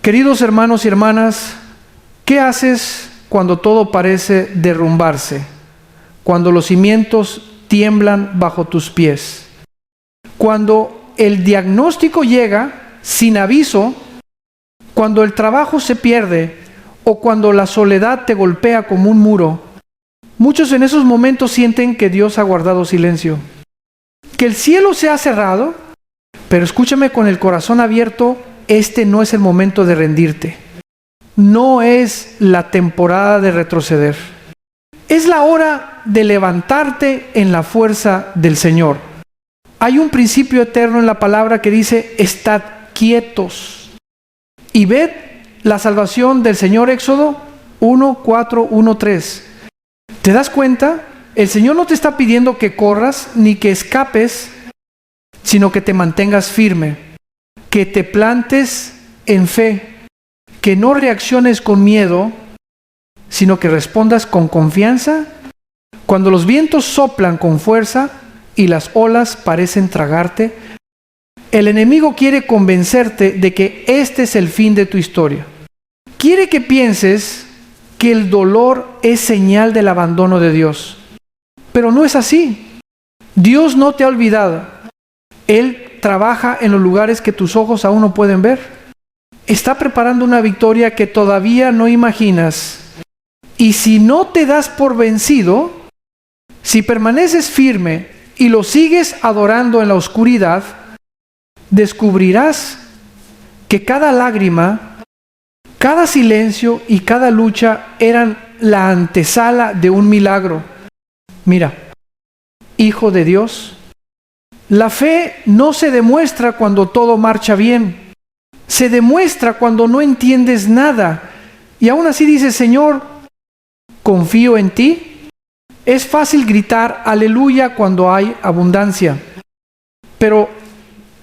Queridos hermanos y hermanas, ¿qué haces cuando todo parece derrumbarse? Cuando los cimientos tiemblan bajo tus pies. Cuando el diagnóstico llega sin aviso, cuando el trabajo se pierde o cuando la soledad te golpea como un muro. Muchos en esos momentos sienten que Dios ha guardado silencio, que el cielo se ha cerrado, pero escúchame con el corazón abierto, este no es el momento de rendirte. No es la temporada de retroceder. Es la hora de levantarte en la fuerza del Señor. Hay un principio eterno en la palabra que dice, estad quietos y ved la salvación del Señor. Éxodo 1:4, 1:3. ¿Te das cuenta? El Señor no te está pidiendo que corras ni que escapes, sino que te mantengas firme, que te plantes en fe, que no reacciones con miedo, sino que respondas con confianza. Cuando los vientos soplan con fuerza y las olas parecen tragarte, el enemigo quiere convencerte de que este es el fin de tu historia. Quiere que pienses que el dolor es señal del abandono de Dios. Pero no es así. Dios no te ha olvidado. Él trabaja en los lugares que tus ojos aún no pueden ver. Está preparando una victoria que todavía no imaginas. Y si no te das por vencido, si permaneces firme y lo sigues adorando en la oscuridad, descubrirás que cada lágrima, cada silencio y cada lucha eran la antesala de un milagro. Mira, hijo de Dios, la fe no se demuestra cuando todo marcha bien. Se demuestra cuando no entiendes nada. Y aún así dices, Señor, confío en ti. Es fácil gritar aleluya cuando hay abundancia. Pero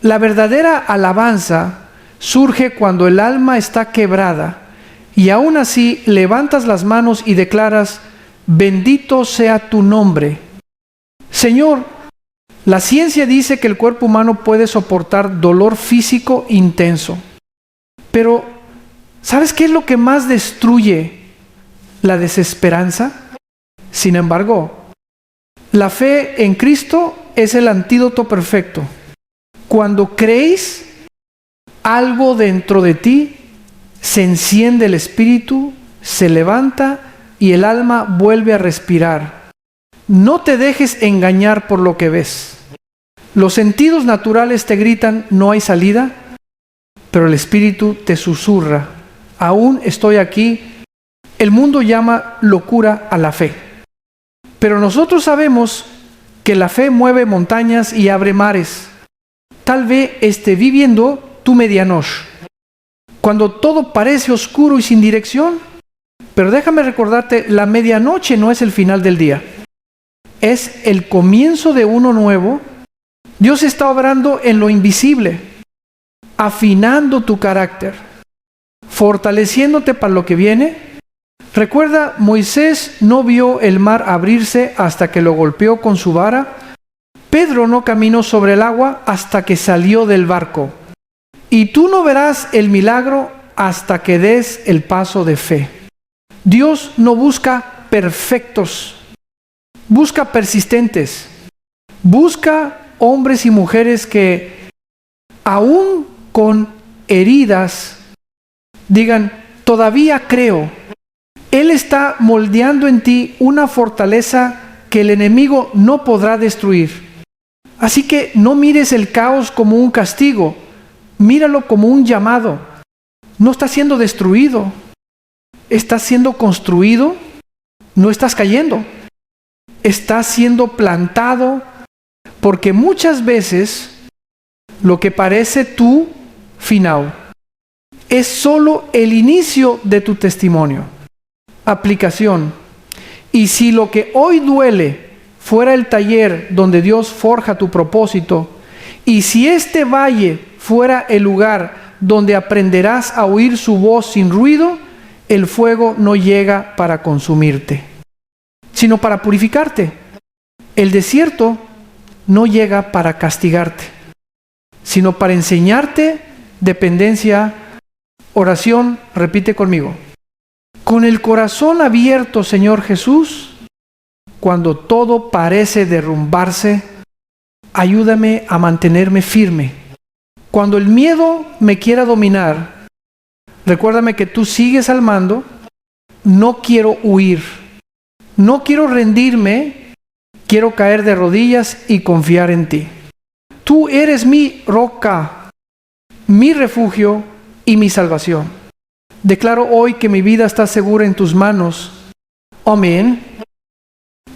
la verdadera alabanza surge cuando el alma está quebrada y aún así levantas las manos y declaras, bendito sea tu nombre. Señor, la ciencia dice que el cuerpo humano puede soportar dolor físico intenso. Pero, ¿sabes qué es lo que más destruye la desesperanza? Sin embargo, la fe en Cristo es el antídoto perfecto. Cuando crees, algo dentro de ti se enciende el espíritu, se levanta y el alma vuelve a respirar. No te dejes engañar por lo que ves. Los sentidos naturales te gritan, no hay salida, pero el espíritu te susurra, aún estoy aquí. El mundo llama locura a la fe. Pero nosotros sabemos que la fe mueve montañas y abre mares. Tal vez esté viviendo tu medianoche, cuando todo parece oscuro y sin dirección. Pero déjame recordarte, la medianoche no es el final del día. Es el comienzo de uno nuevo. Dios está obrando en lo invisible, afinando tu carácter, fortaleciéndote para lo que viene. Recuerda, Moisés no vio el mar abrirse hasta que lo golpeó con su vara. Pedro no caminó sobre el agua hasta que salió del barco. Y tú no verás el milagro hasta que des el paso de fe. Dios no busca perfectos, busca persistentes. Busca hombres y mujeres que, aún con heridas, digan, todavía creo. Él está moldeando en ti una fortaleza que el enemigo no podrá destruir. Así que no mires el caos como un castigo, míralo como un llamado. No estás siendo destruido, estás siendo construido, no estás cayendo. Estás siendo plantado, porque muchas veces lo que parece tu final es solo el inicio de tu testimonio. Aplicación. Y si lo que hoy duele fuera el taller donde Dios forja tu propósito, y si este valle fuera el lugar donde aprenderás a oír su voz sin ruido, el fuego no llega para consumirte, sino para purificarte. El desierto no llega para castigarte, sino para enseñarte dependencia Oración, repite conmigo. Con el corazón abierto, Señor Jesús, cuando todo parece derrumbarse, ayúdame a mantenerme firme. Cuando el miedo me quiera dominar, recuérdame que tú sigues al mando. No quiero huir, no quiero rendirme, quiero caer de rodillas y confiar en ti. Tú eres mi roca, mi refugio y mi salvación. Declaro hoy que mi vida está segura en tus manos. Amén.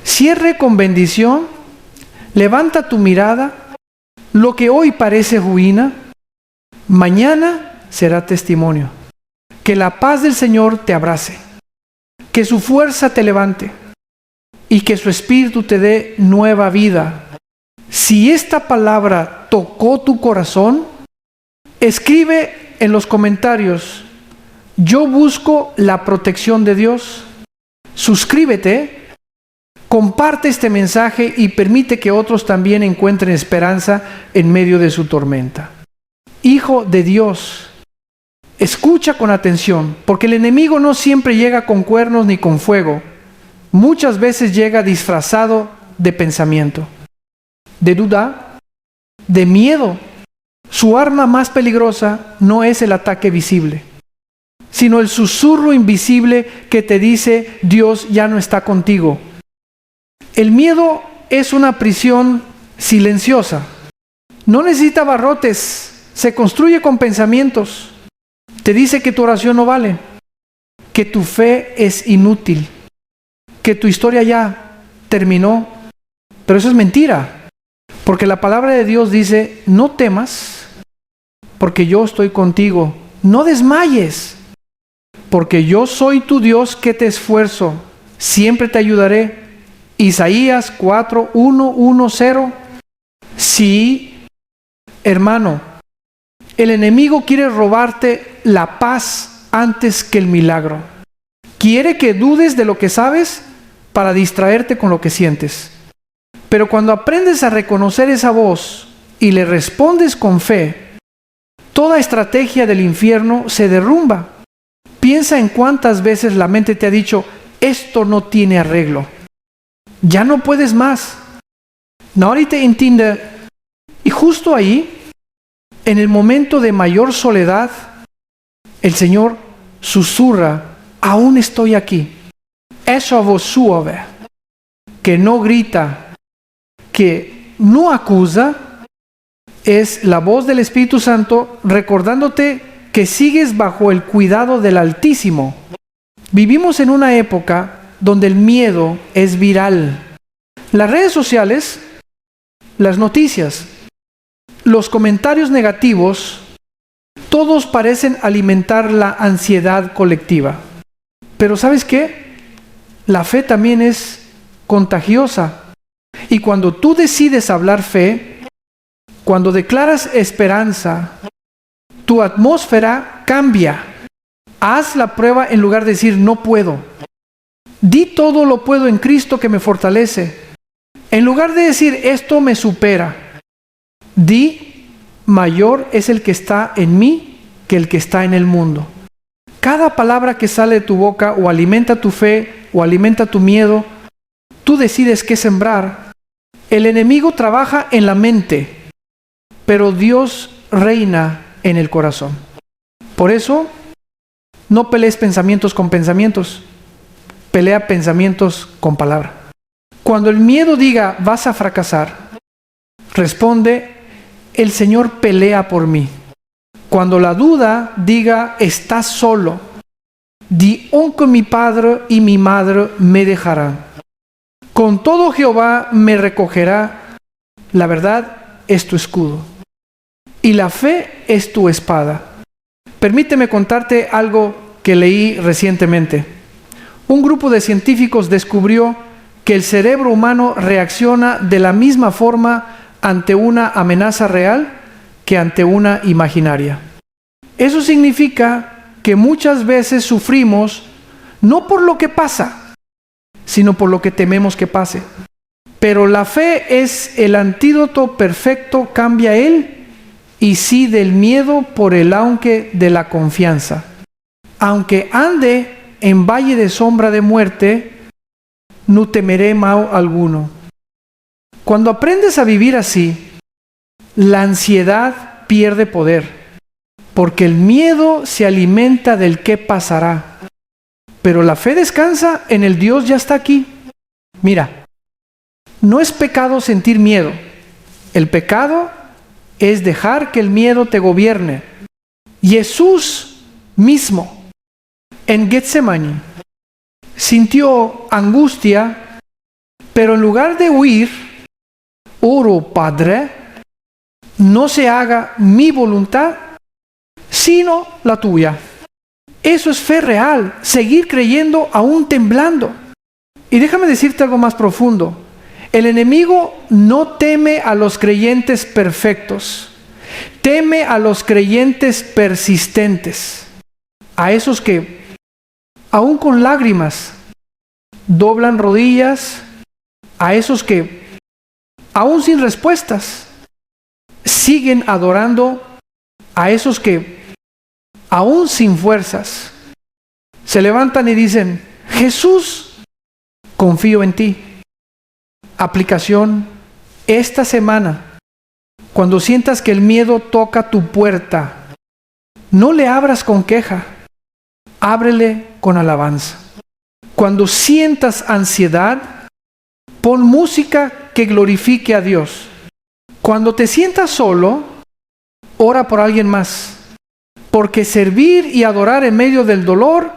Cierre con bendición. Levanta tu mirada. Lo que hoy parece ruina, mañana será testimonio. Que la paz del Señor te abrace. Que su fuerza te levante. Y que su espíritu te dé nueva vida. Si esta palabra tocó tu corazón, escribe en los comentarios: yo busco la protección de Dios. Suscríbete, comparte este mensaje y permite que otros también encuentren esperanza en medio de su tormenta. Hijo de Dios, escucha con atención, porque el enemigo no siempre llega con cuernos ni con fuego. Muchas veces llega disfrazado de pensamiento, de duda, de miedo. Su arma más peligrosa no es el ataque visible, sino el susurro invisible que te dice: Dios ya no está contigo. El miedo es una prisión silenciosa. No necesita barrotes, se construye con pensamientos. Te dice que tu oración no vale, que tu fe es inútil, que tu historia ya terminó. Pero eso es mentira, porque la palabra de Dios dice: no temas, porque yo estoy contigo. No desmayes, porque yo soy tu Dios que te esfuerzo. Siempre te ayudaré. Isaías 4:1-1-0. Sí, hermano, el enemigo quiere robarte la paz antes que el milagro. Quiere que dudes de lo que sabes para distraerte con lo que sientes. Pero cuando aprendes a reconocer esa voz y le respondes con fe, toda estrategia del infierno se derrumba. Piensa en cuántas veces la mente te ha dicho: esto no tiene arreglo, ya no puedes más. No, ahorita entiende. Y justo ahí, en el momento de mayor soledad, el Señor susurra: aún estoy aquí. Esa voz suave, que no grita, que no acusa, es la voz del Espíritu Santo recordándote que sigues bajo el cuidado del Altísimo. Vivimos en una época donde el miedo es viral. Las redes sociales, las noticias, los comentarios negativos, todos parecen alimentar la ansiedad colectiva. Pero ¿sabes qué? La fe también es contagiosa. Y cuando tú decides hablar fe, cuando declaras esperanza, tu atmósfera cambia. Haz la prueba en lugar de decir no puedo. Di todo lo puedo en Cristo que me fortalece. En lugar de decir esto me supera, di mayor es el que está en mí que el que está en el mundo. Cada palabra que sale de tu boca o alimenta tu fe o alimenta tu miedo, tú decides qué sembrar. El enemigo trabaja en la mente, pero Dios reina en el corazón. Por eso, no pelees pensamientos con pensamientos, pelea pensamientos con palabra. Cuando el miedo diga vas a fracasar, responde: el Señor pelea por mí. Cuando la duda diga estás solo, di aunque mi padre y mi madre me dejarán, con todo Jehová me recogerá. La verdad es tu escudo y la fe es tu espada. Permíteme contarte algo que leí recientemente. Un grupo de científicos descubrió que el cerebro humano reacciona de la misma forma ante una amenaza real que ante una imaginaria. Eso significa que muchas veces sufrimos no por lo que pasa, sino por lo que tememos que pase. Pero la fe es el antídoto perfecto, cambia él y sí del miedo por el aunque de la confianza. Aunque ande en valle de sombra de muerte, no temeré mal alguno. Cuando aprendes a vivir así, la ansiedad pierde poder, porque el miedo se alimenta del qué pasará. Pero la fe descansa en el Dios ya está aquí. Mira, no es pecado sentir miedo. El pecado es dejar que el miedo te gobierne. Jesús mismo en Getsemaní sintió angustia, pero en lugar de huir, oro, Padre, no se haga mi voluntad, sino la tuya. Eso es fe real, seguir creyendo aún temblando. Y déjame decirte algo más profundo. El enemigo no teme a los creyentes perfectos, teme a los creyentes persistentes, a esos que, aún con lágrimas, doblan rodillas, a esos que, aún sin respuestas, siguen adorando, a esos que, aún sin fuerzas, se levantan y dicen: Jesús, confío en ti. Aplicación: esta semana, cuando sientas que el miedo toca tu puerta, no le abras con queja, ábrele con alabanza. Cuando sientas ansiedad, pon música que glorifique a Dios. Cuando te sientas solo, ora por alguien más. Porque servir y adorar en medio del dolor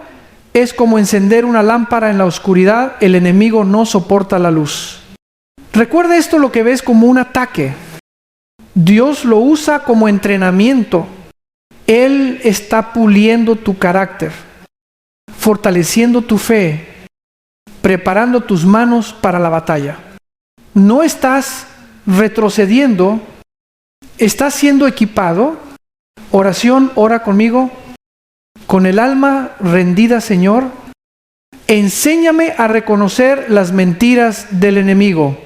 es como encender una lámpara en la oscuridad. El enemigo no soporta la luz. Recuerda esto, lo que ves como un ataque, Dios lo usa como entrenamiento. Él está puliendo tu carácter, fortaleciendo tu fe, preparando tus manos para la batalla. No estás retrocediendo, estás siendo equipado. Oración, ora conmigo. Con el alma rendida, Señor, enséñame a reconocer las mentiras del enemigo.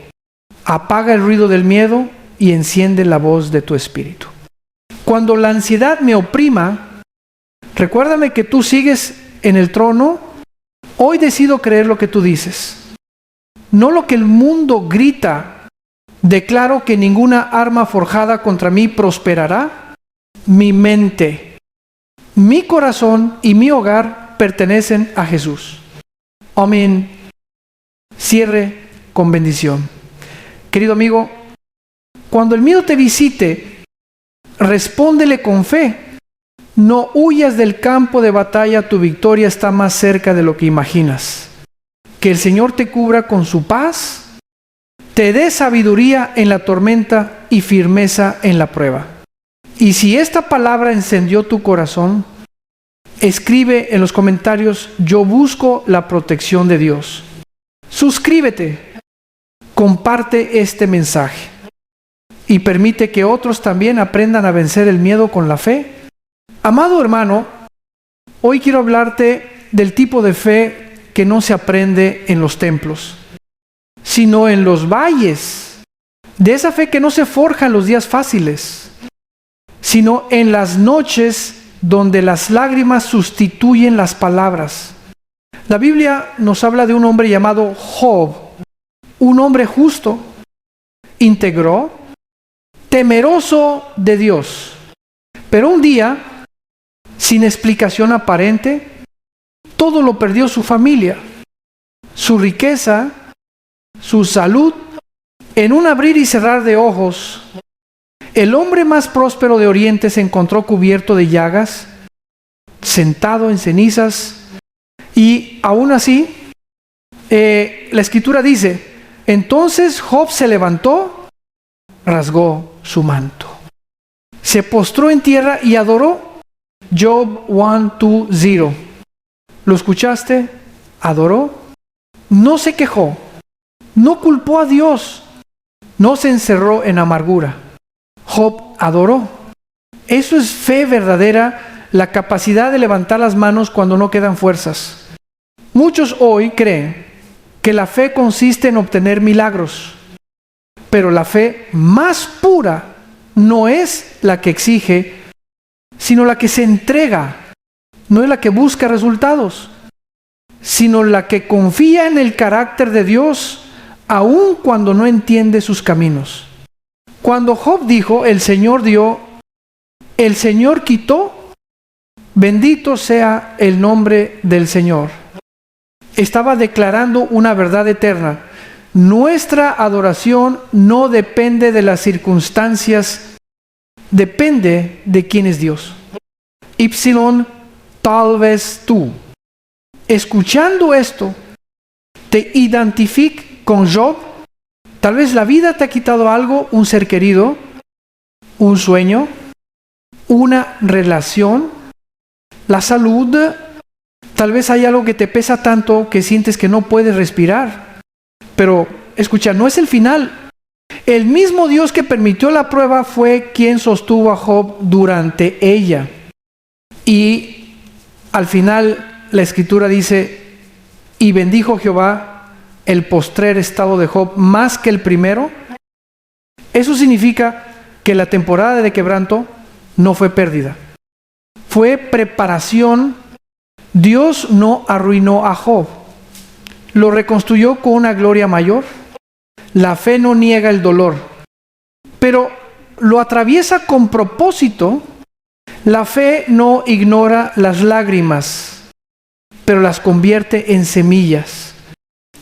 Apaga el ruido del miedo y enciende la voz de tu espíritu. Cuando la ansiedad me oprima, recuérdame que tú sigues en el trono. Hoy decido creer lo que tú dices, no lo que el mundo grita. Declaro que ninguna arma forjada contra mí prosperará. Mi mente, mi corazón y mi hogar pertenecen a Jesús. Amén. Cierre con bendición. Querido amigo, cuando el miedo te visite, respóndele con fe. No huyas del campo de batalla, tu victoria está más cerca de lo que imaginas. Que el Señor te cubra con su paz, te dé sabiduría en la tormenta y firmeza en la prueba. Y si esta palabra encendió tu corazón, escribe en los comentarios: yo busco la protección de Dios. Suscríbete, comparte este mensaje y permite que otros también aprendan a vencer el miedo con la fe. Amado hermano, hoy quiero hablarte del tipo de fe que no se aprende en los templos, sino en los valles, de esa fe que no se forja en los días fáciles, sino en las noches donde las lágrimas sustituyen las palabras. La Biblia nos habla de un hombre llamado Job, un hombre justo, íntegro, temeroso de Dios. Pero un día, sin explicación aparente, todo lo perdió: su familia, su riqueza, su salud. En un abrir y cerrar de ojos, el hombre más próspero de Oriente se encontró cubierto de llagas, sentado en cenizas, y aún así, la Escritura dice: entonces Job se levantó, rasgó su manto, se postró en tierra y adoró. Job 1:20. ¿Lo escuchaste? Adoró, no se quejó, no culpó a Dios, no se encerró en amargura. Job adoró. Eso es fe verdadera, la capacidad de levantar las manos cuando no quedan fuerzas. Muchos hoy creen que la fe consiste en obtener milagros, pero la fe más pura no es la que exige, sino la que se entrega no es la que busca resultados, sino la que confía en el carácter de Dios, aun cuando no entiende sus caminos. Cuando Job dijo, el Señor dio, el Señor quitó, bendito sea el nombre del Señor, estaba declarando una verdad eterna. Nuestra adoración no depende de las circunstancias, depende de quién es Dios. Ipsilon, tal vez tú. Escuchando esto, te identificas con Job. Tal vez la vida te ha quitado algo, un ser querido, un sueño, una relación, la salud. Tal vez hay algo que te pesa tanto que sientes que no puedes respirar. Pero, escucha, no es el final. El mismo Dios que permitió la prueba fue quien sostuvo a Job durante ella. Y al final la Escritura dice, y bendijo Jehová el postrer estado de Job más que el primero. Eso significa que la temporada de quebranto no fue pérdida. Fue preparación. Dios no arruinó a Job. Lo reconstruyó con una gloria mayor. La fe no niega el dolor, pero lo atraviesa con propósito. La fe no ignora las lágrimas, pero las convierte en semillas.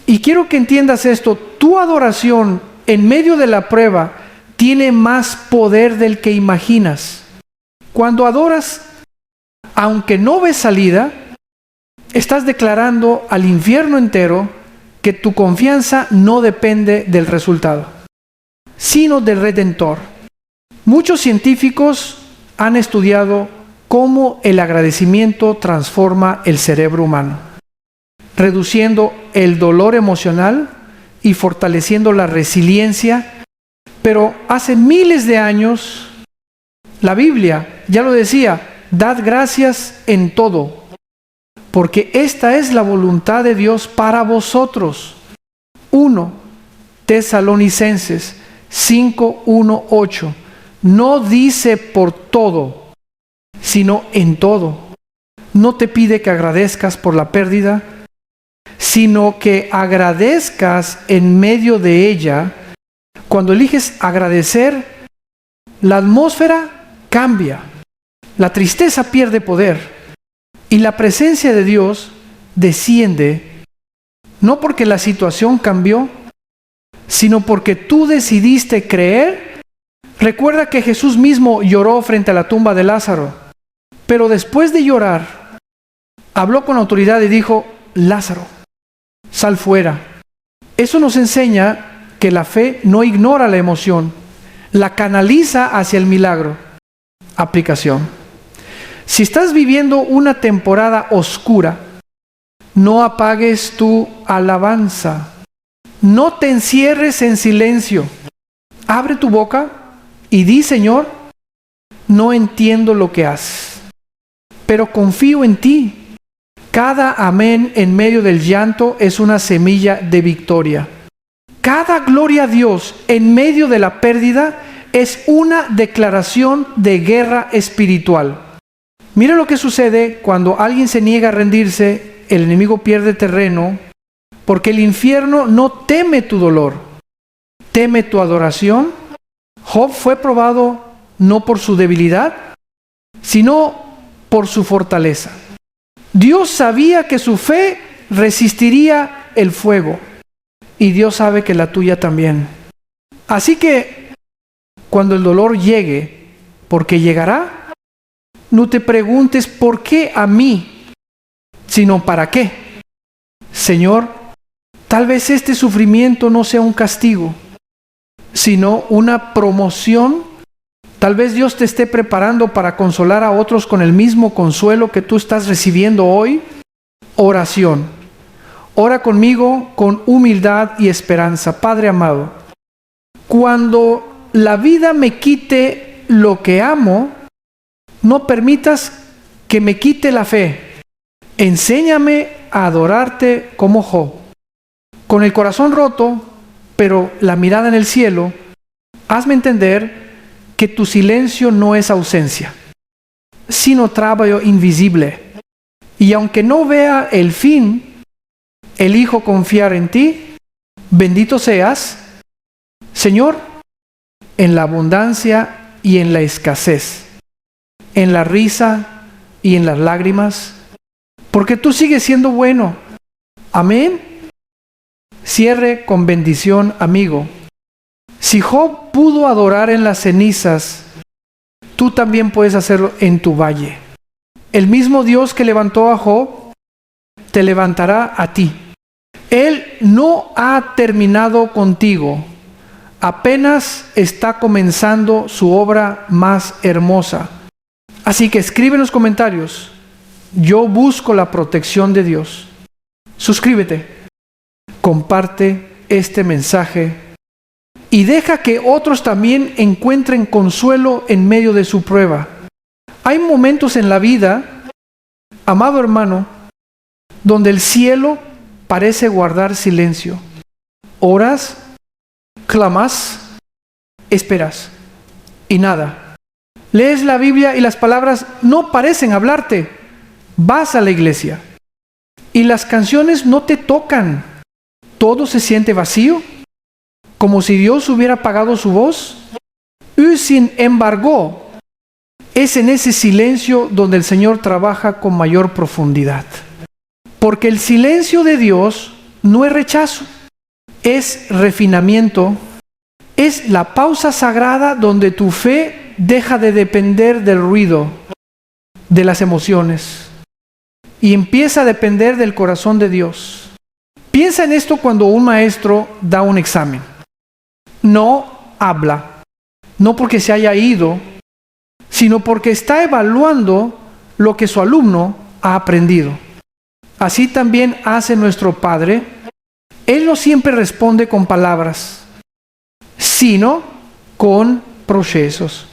Y quiero que entiendas esto, tu adoración en medio de la prueba tiene más poder del que imaginas. Cuando adoras, aunque no ves salida, estás declarando al infierno entero que tu confianza no depende del resultado, sino del Redentor. Muchos científicos han estudiado cómo el agradecimiento transforma el cerebro humano, reduciendo el dolor emocional y fortaleciendo la resiliencia. Pero hace miles de años, la Biblia ya lo decía, dad gracias en todo, porque esta es la voluntad de Dios para vosotros. 1 Tesalonicenses 5:1-8. No dice por todo, sino en todo. No te pide que agradezcas por la pérdida, sino que agradezcas en medio de ella. Cuando eliges agradecer, la atmósfera cambia, la tristeza pierde poder y la presencia de Dios desciende, no porque la situación cambió, sino porque tú decidiste creer. Recuerda que Jesús mismo lloró frente a la tumba de Lázaro, pero después de llorar, habló con autoridad y dijo, Lázaro, sal fuera. Eso nos enseña que la fe no ignora la emoción, la canaliza hacia el milagro. Aplicación. Si estás viviendo una temporada oscura, no apagues tu alabanza. No te encierres en silencio. Abre tu boca y di, Señor, no entiendo lo que haces, pero confío en ti. Cada amén en medio del llanto es una semilla de victoria. Cada gloria a Dios en medio de la pérdida es una declaración de guerra espiritual. Mira lo que sucede cuando alguien se niega a rendirse, el enemigo pierde terreno, porque el infierno no teme tu dolor, teme tu adoración. Job fue probado no por su debilidad, sino por su fortaleza. Dios sabía que su fe resistiría el fuego, y Dios sabe que la tuya también. Así que cuando el dolor llegue, porque llegará, no te preguntes por qué a mí, sino para qué. Señor, tal vez este sufrimiento no sea un castigo, sino una promoción. Tal vez Dios te esté preparando para consolar a otros con el mismo consuelo que tú estás recibiendo hoy. Oración. Ora conmigo con humildad y esperanza. Padre amado, cuando la vida me quite lo que amo, no permitas que me quite la fe. Enséñame a adorarte como Job, con el corazón roto, pero la mirada en el cielo. Hazme entender que tu silencio no es ausencia, sino trabajo invisible. y aunque no vea el fin, elijo confiar en ti. Bendito seas, Señor, en la abundancia y en la escasez, en la risa y en las lágrimas, porque tú sigues siendo bueno. Amén. Cierre con bendición, amigo. Si Job pudo adorar en las cenizas, tú también puedes hacerlo en tu valle. El mismo Dios que levantó a Job, te levantará a ti. Él no ha terminado contigo. Apenas está comenzando su obra más hermosa. Así que escribe en los comentarios: yo busco la protección de Dios. Suscríbete, comparte este mensaje y deja que otros también encuentren consuelo en medio de su prueba. Hay momentos en la vida, amado hermano, donde el cielo parece guardar silencio. Oras, clamas, esperas y nada. Lees la Biblia y las palabras no parecen hablarte. Vas a la iglesia y las canciones no te tocan. Todo se siente vacío, como si Dios hubiera apagado su voz. Y sin embargo, es en ese silencio donde el Señor trabaja con mayor profundidad. Porque el silencio de Dios no es rechazo, es refinamiento, es la pausa sagrada donde tu fe deja de depender del ruido, de las emociones, y empieza a depender del corazón de Dios. Piensa en esto cuando un maestro da un examen. No habla, no porque se haya ido, sino porque está evaluando lo que su alumno ha aprendido. Así también hace nuestro Padre. Él no siempre responde con palabras, sino con procesos.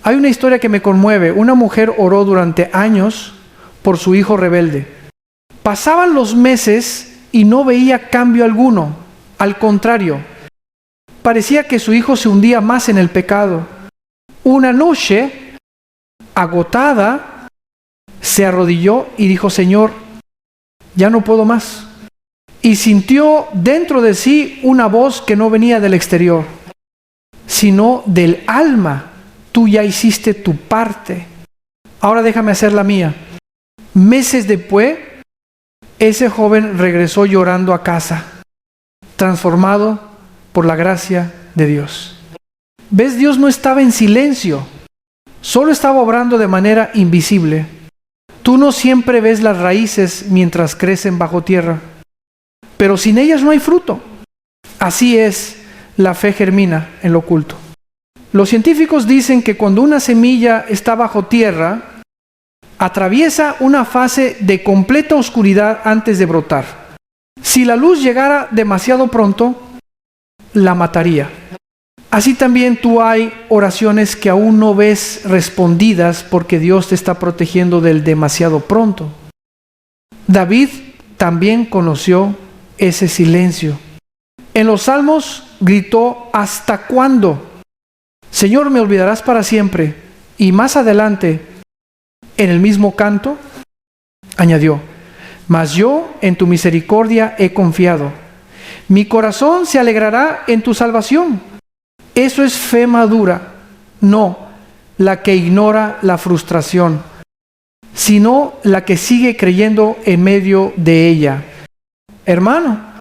Hay una historia que me conmueve. Una mujer oró durante años por su hijo rebelde. Pasaban los meses y no veía cambio alguno. Al contrario, parecía que su hijo se hundía más en el pecado. Una noche, agotada, se arrodilló y dijo: Señor, ya no puedo más. Y sintió dentro de sí una voz que no venía del exterior, sino del alma. Tú ya hiciste tu parte, ahora déjame hacer la mía. Meses después, ese joven regresó llorando a casa, transformado por la gracia de Dios. ¿Ves? Dios no estaba en silencio, solo estaba obrando de manera invisible. Tú no siempre ves las raíces mientras crecen bajo tierra, pero sin ellas no hay fruto. Así es, la fe germina en lo oculto. Los científicos dicen que cuando una semilla está bajo tierra, atraviesa una fase de completa oscuridad antes de brotar. Si la luz llegara demasiado pronto, la mataría. Así también tú hay oraciones que aún no ves respondidas porque Dios te está protegiendo del demasiado pronto. David también conoció ese silencio. En los Salmos gritó: ¿hasta cuándo? Señor, ¿me olvidarás para siempre? Y más adelante, en el mismo canto, añadió: mas yo en tu misericordia he confiado. Mi corazón se alegrará en tu salvación. Eso es fe madura, no la que ignora la frustración, sino la que sigue creyendo en medio de ella. Hermano,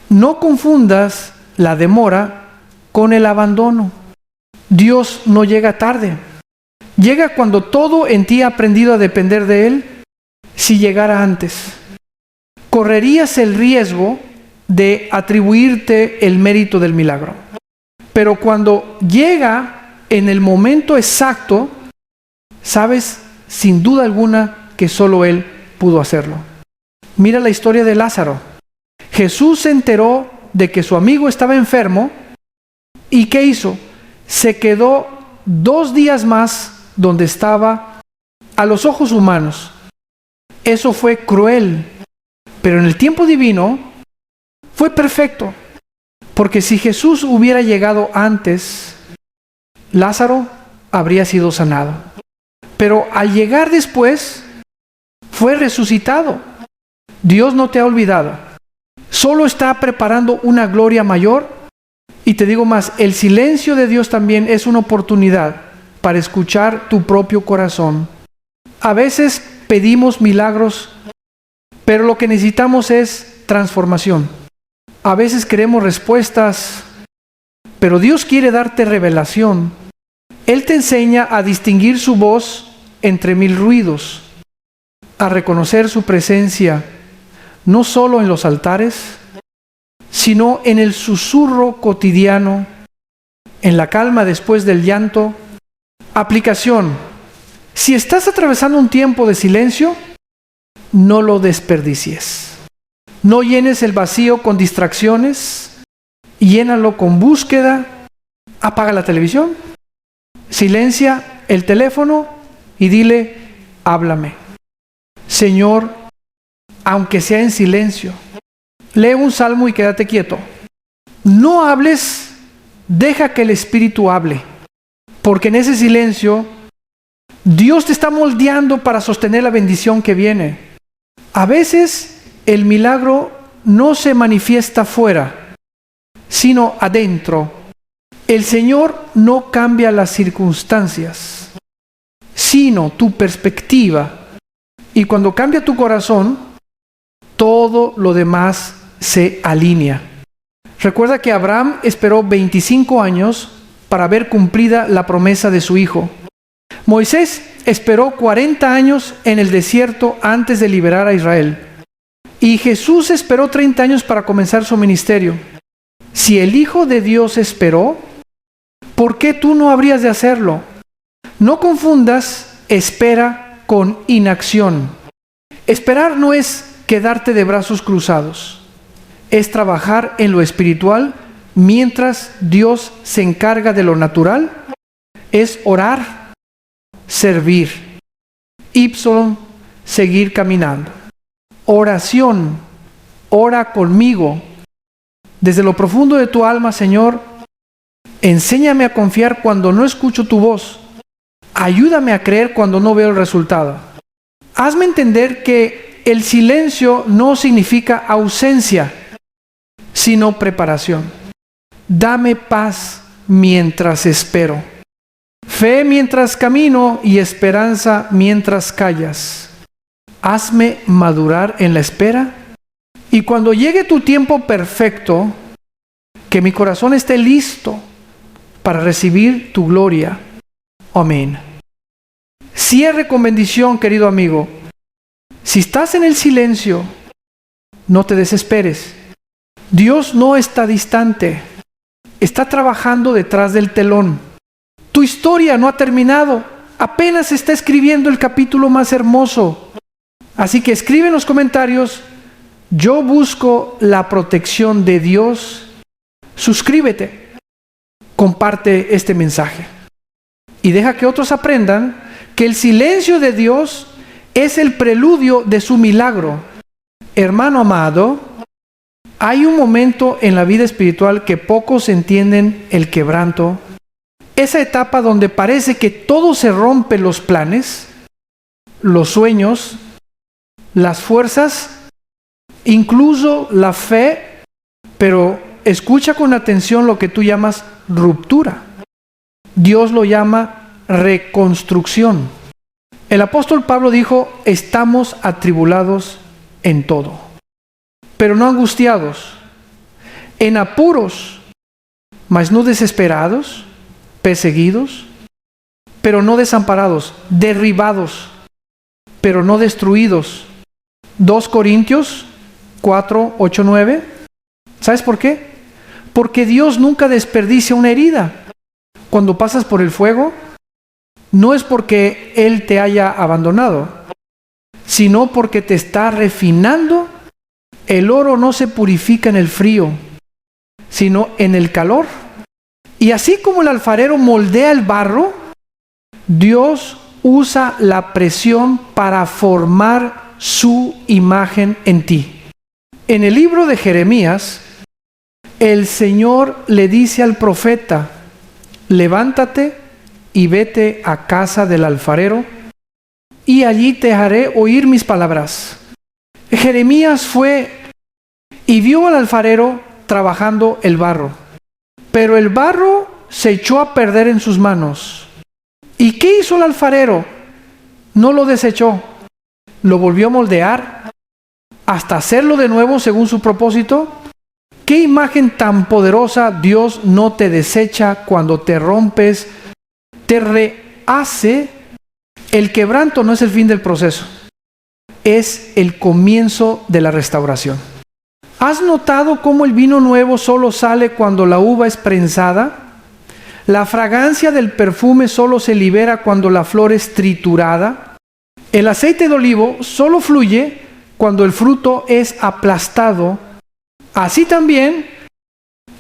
no confundas la demora con el abandono. Dios no llega tarde. Llega cuando todo en ti ha aprendido a depender de Él. Si llegara antes, correrías el riesgo de atribuirte el mérito del milagro. Pero cuando llega en el momento exacto, sabes sin duda alguna que solo Él pudo hacerlo. Mira la historia de Lázaro. Jesús se enteró de que su amigo estaba enfermo y ¿qué hizo? Se quedó 2 días más donde estaba. A los ojos humanos eso fue cruel, pero en el tiempo divino fue perfecto, porque si Jesús hubiera llegado antes, Lázaro habría sido sanado. Pero al llegar después, fue resucitado. Dios no te ha olvidado. Solo está preparando una gloria mayor. Y te digo más, el silencio de Dios también es una oportunidad para escuchar tu propio corazón. A veces pedimos milagros, pero lo que necesitamos es transformación. A veces queremos respuestas, pero Dios quiere darte revelación. Él te enseña a distinguir su voz entre mil ruidos, a reconocer su presencia, no solo en los altares, sino en el susurro cotidiano, en la calma después del llanto. Aplicación: si estás atravesando un tiempo de silencio, no lo desperdicies. No llenes el vacío con distracciones, llénalo con búsqueda. Apaga la televisión, silencia el teléfono y dile: háblame. Señor, aunque sea en silencio, lee un salmo y quédate quieto. No hables, deja que el Espíritu hable, porque en ese silencio Dios te está moldeando para sostener la bendición que viene. A veces el milagro no se manifiesta fuera, sino adentro. El Señor no cambia las circunstancias, sino tu perspectiva. Y cuando cambia tu corazón, todo lo demás se alinea. Recuerda que Abraham esperó 25 años para ver cumplida la promesa de su hijo. Moisés esperó 40 años en el desierto antes de liberar a Israel. Y Jesús esperó 30 años para comenzar su ministerio. Si el Hijo de Dios esperó, ¿por qué tú no habrías de hacerlo? No confundas espera con inacción. Esperar no es quedarte de brazos cruzados. Es trabajar en lo espiritual mientras Dios se encarga de lo natural. Es orar, servir. Ipsilon, seguir caminando. Oración, ora conmigo. Desde lo profundo de tu alma, Señor, enséñame a confiar cuando no escucho tu voz. Ayúdame a creer cuando no veo el resultado. Hazme entender que el silencio no significa ausencia, sino preparación. Dame paz mientras espero, fe mientras camino y esperanza mientras callas. Hazme madurar en la espera, y cuando llegue tu tiempo perfecto, que mi corazón esté listo para recibir tu gloria. Amén. Cierre con bendición, querido amigo. Si estás en el silencio, no te desesperes. Dios no está distante. Está trabajando detrás del telón. Tu historia no ha terminado. Apenas está escribiendo el capítulo más hermoso. Así que escribe en los comentarios: yo busco la protección de Dios. Suscríbete. Comparte este mensaje. Y deja que otros aprendan que el silencio de Dios es el preludio de su milagro. Hermano amado, hay un momento en la vida espiritual que pocos entienden: el quebranto. Esa etapa donde parece que todo se rompe, los planes, los sueños, las fuerzas, incluso la fe. Pero escucha con atención lo que tú llamas ruptura. Dios lo llama reconstrucción. El apóstol Pablo dijo: estamos atribulados en todo, pero no angustiados, en apuros, mas no desesperados, perseguidos, pero no desamparados, derribados, pero no destruidos. 2 Corintios 4, 8, 9. ¿Sabes por qué? Porque Dios nunca desperdicia una herida. Cuando pasas por el fuego, no es porque Él te haya abandonado, sino porque te está refinando. El oro no se purifica en el frío, sino en el calor. Y así como el alfarero moldea el barro, Dios usa la presión para formar su imagen en ti. En el libro de Jeremías, el Señor le dice al profeta: levántate y vete a casa del alfarero, y allí te haré oír mis palabras. Jeremías fue y vio al alfarero trabajando el barro, pero el barro se echó a perder en sus manos. ¿Y qué hizo el alfarero? No lo desechó, lo volvió a moldear hasta hacerlo de nuevo según su propósito. ¿Qué imagen tan poderosa! Dios no te desecha cuando te rompes, te rehace. El quebranto no es el fin del proceso, es el comienzo de la restauración. ¿Has notado cómo el vino nuevo solo sale cuando la uva es prensada? La fragancia del perfume solo se libera cuando la flor es triturada. El aceite de olivo solo fluye cuando el fruto es aplastado. Así también,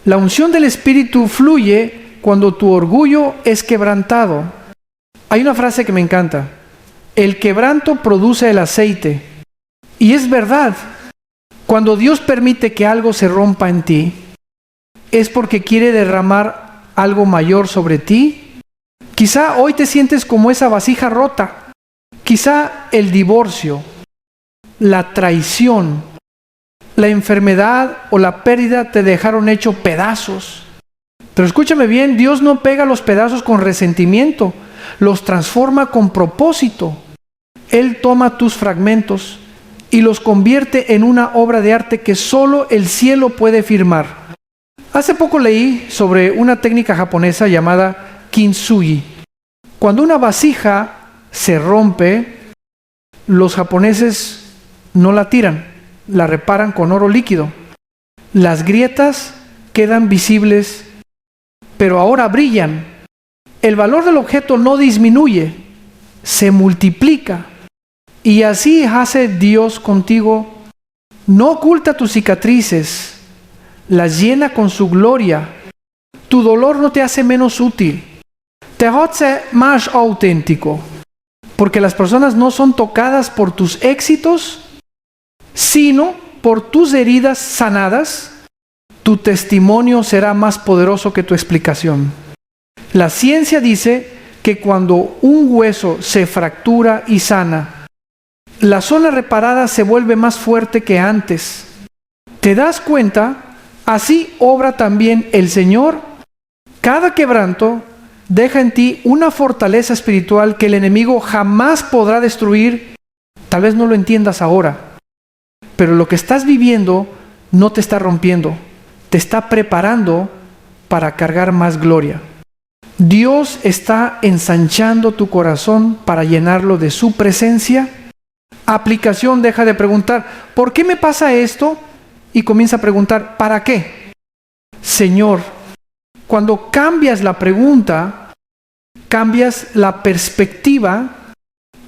la unción del Espíritu fluye cuando tu orgullo es quebrantado. Hay una frase que me encanta: el quebranto produce el aceite. Y es verdad. Cuando Dios permite que algo se rompa en ti, es porque quiere derramar algo mayor sobre ti. Quizá hoy te sientes como esa vasija rota. Quizá el divorcio, la traición, la enfermedad o la pérdida te dejaron hecho pedazos. Pero escúchame bien, Dios no pega los pedazos con resentimiento, los transforma con propósito. Él toma tus fragmentos y los convierte en una obra de arte que solo el cielo puede firmar. Hace poco leí sobre una técnica japonesa llamada kintsugi. Cuando una vasija se rompe, los japoneses no la tiran, la reparan con oro líquido. Las grietas quedan visibles, pero ahora brillan. El valor del objeto no disminuye, se multiplica. Y así hace Dios contigo. No oculta tus cicatrices, las llena con su gloria. Tu dolor no te hace menos útil, te hace más auténtico. Porque las personas no son tocadas por tus éxitos, sino por tus heridas sanadas. Tu testimonio será más poderoso que tu explicación. La ciencia dice que cuando un hueso se fractura y sana, la zona reparada se vuelve más fuerte que antes. ¿Te das cuenta? Así obra también el Señor. Cada quebranto deja en ti una fortaleza espiritual que el enemigo jamás podrá destruir. Tal vez no lo entiendas ahora, pero lo que estás viviendo no te está rompiendo, te está preparando para cargar más gloria. Dios está ensanchando tu corazón para llenarlo de su presencia. Aplicación: deja de preguntar ¿por qué me pasa esto? Y comienza a preguntar ¿para qué? Señor, cuando cambias la pregunta, cambias la perspectiva,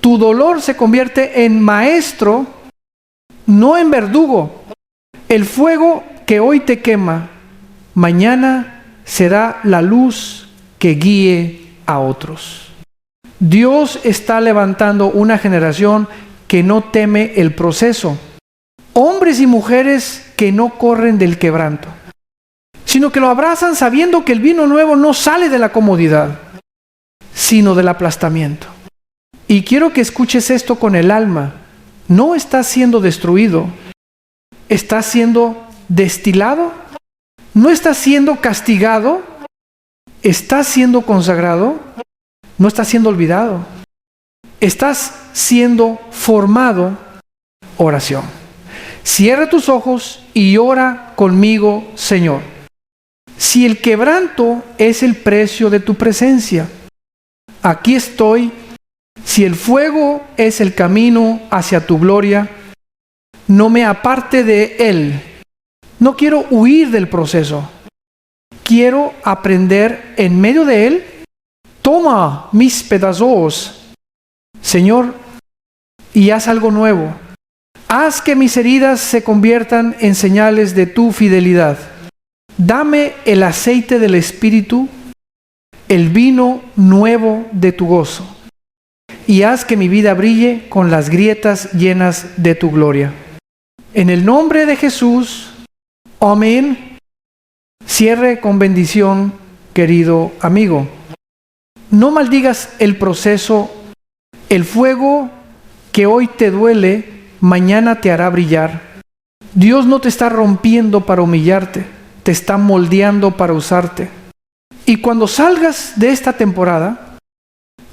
tu dolor se convierte en maestro, no en verdugo. El fuego que hoy te quema, mañana será la luz que guíe a otros. Dios está levantando una generación que no teme el proceso. Hombres y mujeres que no corren del quebranto, sino que lo abrazan sabiendo que el vino nuevo no sale de la comodidad, sino del aplastamiento. Y quiero que escuches esto con el alma. No está siendo destruido, está siendo destilado, no está siendo castigado, está siendo consagrado, no está siendo olvidado. Estás siendo formado. Oración. Cierra tus ojos y ora conmigo, Señor. Si el quebranto es el precio de tu presencia, aquí estoy. Si el fuego es el camino hacia tu gloria, no me aparte de él. No quiero huir del proceso. Quiero aprender en medio de él. Toma mis pedazos, Señor, y haz algo nuevo. Haz que mis heridas se conviertan en señales de tu fidelidad. Dame el aceite del Espíritu, el vino nuevo de tu gozo, y haz que mi vida brille con las grietas llenas de tu gloria. En el nombre de Jesús, amén. Cierre con bendición, querido amigo. No maldigas el proceso. El fuego que hoy te duele, mañana te hará brillar. Dios no te está rompiendo para humillarte, te está moldeando para usarte. Y cuando salgas de esta temporada,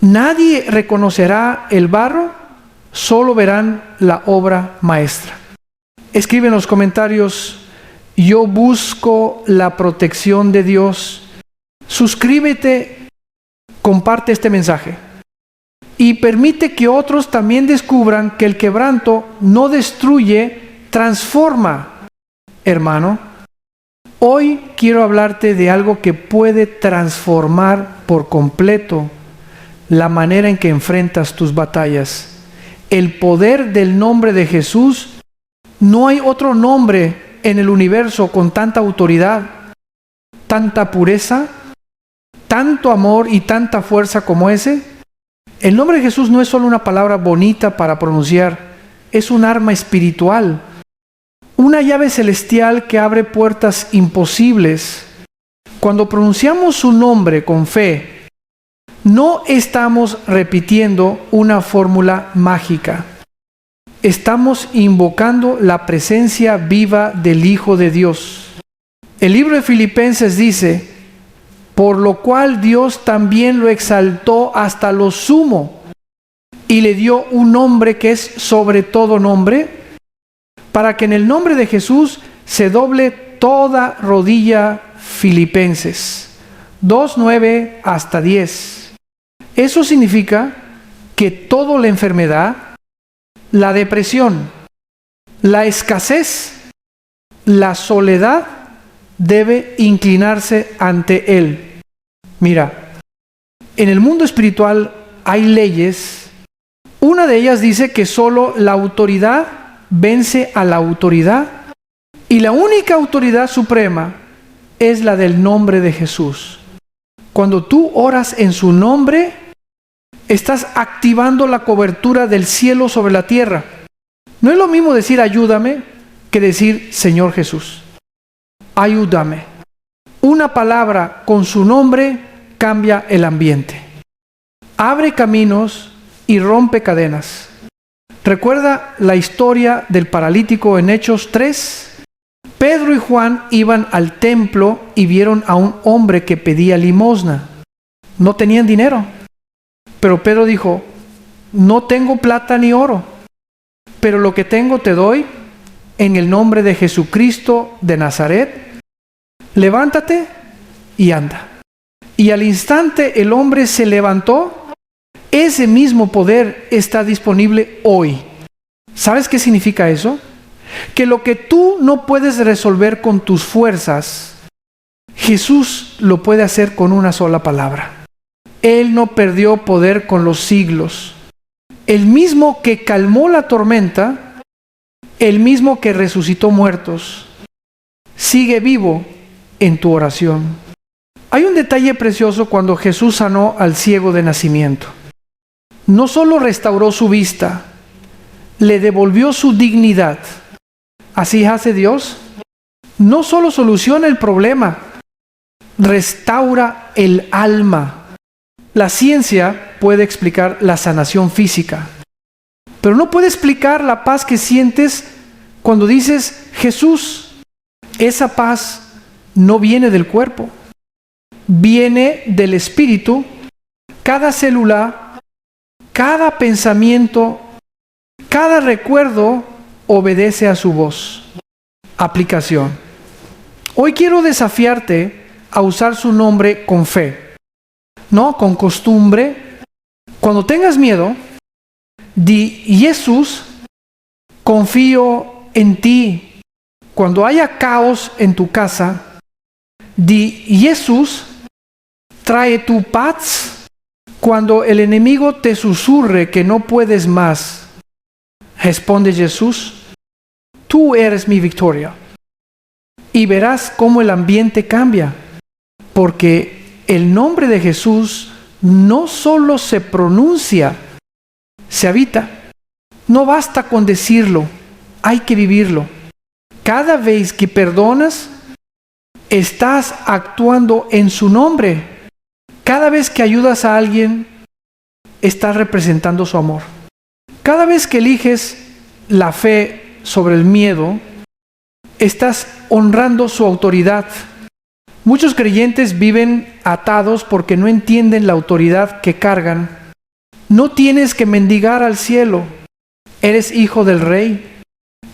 nadie reconocerá el barro, solo verán la obra maestra. Escribe en los comentarios: yo busco la protección de Dios. Suscríbete, comparte este mensaje y permite que otros también descubran que el quebranto no destruye, transforma. Hermano, hoy quiero hablarte de algo que puede transformar por completo la manera en que enfrentas tus batallas. El poder del nombre de Jesús. No hay otro nombre en el universo con tanta autoridad, tanta pureza, tanto amor y tanta fuerza como ese. El nombre de Jesús no es solo una palabra bonita para pronunciar, es un arma espiritual, una llave celestial que abre puertas imposibles. Cuando pronunciamos su nombre con fe, no estamos repitiendo una fórmula mágica. Estamos invocando la presencia viva del Hijo de Dios. El libro de Filipenses dice: por lo cual Dios también lo exaltó hasta lo sumo y le dio un nombre que es sobre todo nombre, para que en el nombre de Jesús se doble toda rodilla. Filipenses 2:9 hasta 10. Eso significa que toda la enfermedad, la depresión, la escasez, la soledad debe inclinarse ante Él. Mira, en el mundo espiritual hay leyes. Una de ellas dice que solo la autoridad vence a la autoridad, y la única autoridad suprema es la del nombre de Jesús. Cuando tú oras en su nombre, estás activando la cobertura del cielo sobre la tierra. No es lo mismo decir ayúdame que decir Señor Jesús. Ayúdame. Una palabra con su nombre cambia el ambiente, abre caminos y rompe cadenas. ¿Recuerda la historia del paralítico en Hechos 3? Pedro y Juan iban al templo y vieron a un hombre que pedía limosna. No tenían dinero, pero Pedro dijo: no tengo plata ni oro, pero lo que tengo te doy. En el nombre de Jesucristo de Nazaret, levántate y anda. Y al instante el hombre se levantó. Ese mismo poder está disponible hoy. ¿Sabes qué significa eso? Que lo que tú no puedes resolver con tus fuerzas, Jesús lo puede hacer con una sola palabra. Él no perdió poder con los siglos. El mismo que calmó la tormenta, el mismo que resucitó muertos, sigue vivo en tu oración. Hay un detalle precioso cuando Jesús sanó al ciego de nacimiento. No solo restauró su vista, le devolvió su dignidad. Así hace Dios. No solo soluciona el problema, restaura el alma. La ciencia puede explicar la sanación física, pero no puede explicar la paz que sientes cuando dices Jesús. Esa paz no viene del cuerpo, viene del espíritu. Cada célula, cada pensamiento, cada recuerdo obedece a su voz. Aplicación. Hoy quiero desafiarte a usar su nombre con fe, no con costumbre. Cuando tengas miedo, di Jesús, confío en ti. Cuando haya caos en tu casa, di Jesús, trae tu paz. Cuando el enemigo te susurre que no puedes más, responde Jesús, tú eres mi victoria. Y verás cómo el ambiente cambia, porque el nombre de Jesús no solo se pronuncia, se habita. No basta con decirlo, hay que vivirlo. Cada vez que perdonas, estás actuando en su nombre. Cada vez que ayudas a alguien, estás representando su amor. Cada vez que eliges la fe sobre el miedo, estás honrando su autoridad. Muchos creyentes viven atados porque no entienden la autoridad que cargan. No tienes que mendigar al cielo. Eres hijo del Rey.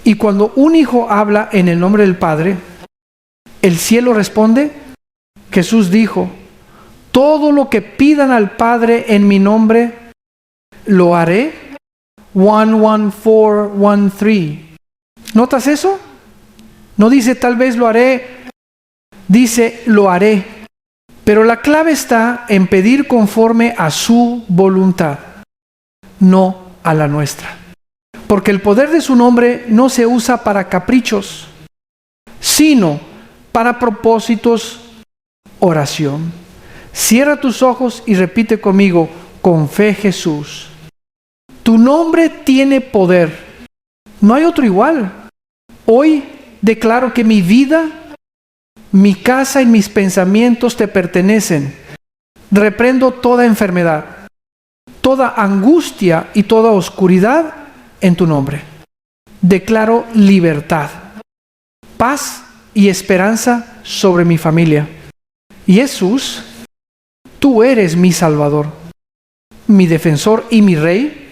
Y cuando un hijo habla en el nombre del Padre, ¿el cielo responde? Jesús dijo, todo lo que pidan al Padre en mi nombre, lo haré. 1:14:13. ¿Notas eso? No dice tal vez lo haré, dice lo haré. Pero la clave está en pedir conforme a su voluntad, no a la nuestra. Porque el poder de su nombre no se usa para caprichos, sino para propósitos, oración. Cierra tus ojos y repite conmigo, con fe Jesús. Tu nombre tiene poder. No hay otro igual. Hoy declaro que mi vida, mi casa y mis pensamientos te pertenecen. Reprendo toda enfermedad, toda angustia y toda oscuridad en tu nombre. Declaro libertad, paz y esperanza sobre mi familia. Y Jesús, tú eres mi Salvador, mi defensor y mi Rey.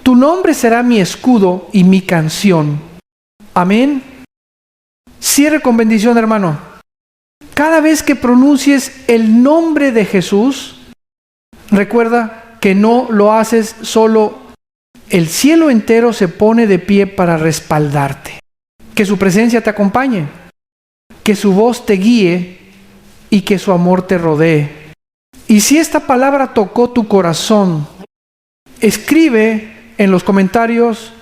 Tu nombre será mi escudo y mi canción. Amén. Cierre con bendición, hermano. Cada vez que pronuncies el nombre de Jesús, recuerda que no lo haces solo. El cielo entero se pone de pie para respaldarte. Que su presencia te acompañe, que su voz te guíe y que su amor te rodee. Y si esta palabra tocó tu corazón, escribe en los comentarios,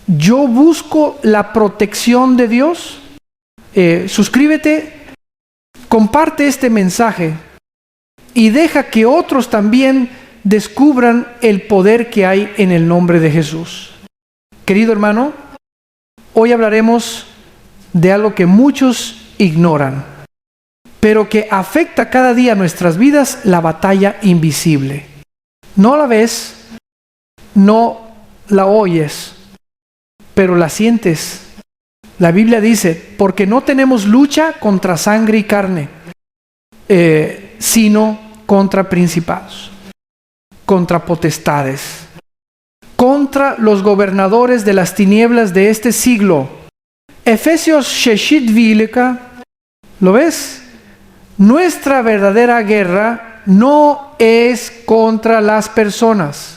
yo busco la protección de Dios. Suscríbete, comparte este mensaje y deja que otros también descubran el poder que hay en el nombre de Jesús. Querido hermano, hoy hablaremos de algo que muchos ignoran, pero que afecta cada día nuestras vidas, la batalla invisible. No la ves, no la oyes, pero la sientes. La Biblia dice, porque no tenemos lucha contra sangre y carne, sino contra principados, contra potestades, contra los gobernadores de las tinieblas de este siglo. Efesios 6:12, ¿lo ves? Nuestra verdadera guerra no es contra las personas,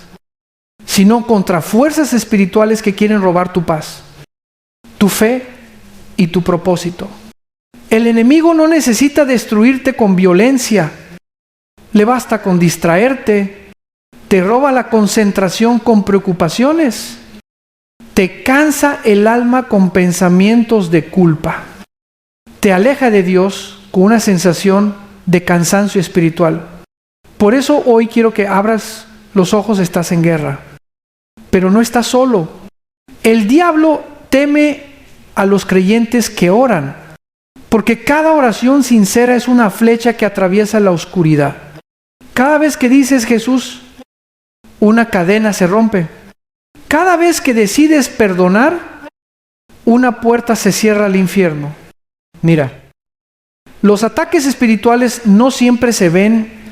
sino contra fuerzas espirituales que quieren robar tu paz, tu fe y tu propósito. El enemigo no necesita destruirte con violencia, le basta con distraerte, te roba la concentración con preocupaciones, te cansa el alma con pensamientos de culpa, te aleja de Dios con una sensación de cansancio espiritual. Por eso hoy quiero que abras los ojos, estás en guerra. Pero no estás solo. El diablo teme a los creyentes que oran, porque cada oración sincera es una flecha que atraviesa la oscuridad. Cada vez que dices Jesús, una cadena se rompe. Cada vez que decides perdonar, una puerta se cierra al infierno. Mira, los ataques espirituales no siempre se ven.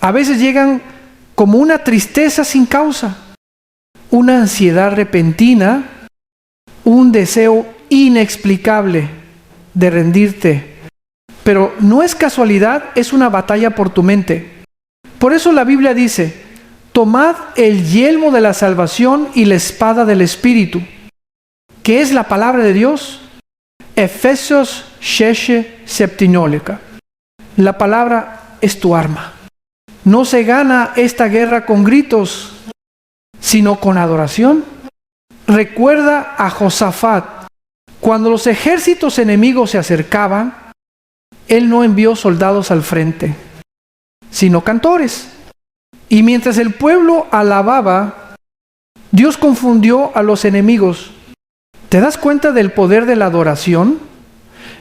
A veces llegan como una tristeza sin causa, una ansiedad repentina, un deseo inexplicable de rendirte. Pero no es casualidad, es una batalla por tu mente. Por eso la Biblia dice, tomad el yelmo de la salvación y la espada del Espíritu, que es la palabra de Dios. Efesios 6:17. La palabra es tu arma. No se gana esta guerra con gritos, sino con adoración. Recuerda a Josafat. Cuando los ejércitos enemigos se acercaban, él no envió soldados al frente, sino cantores. Y mientras el pueblo alababa, Dios confundió a los enemigos. ¿Te das cuenta del poder de la adoración?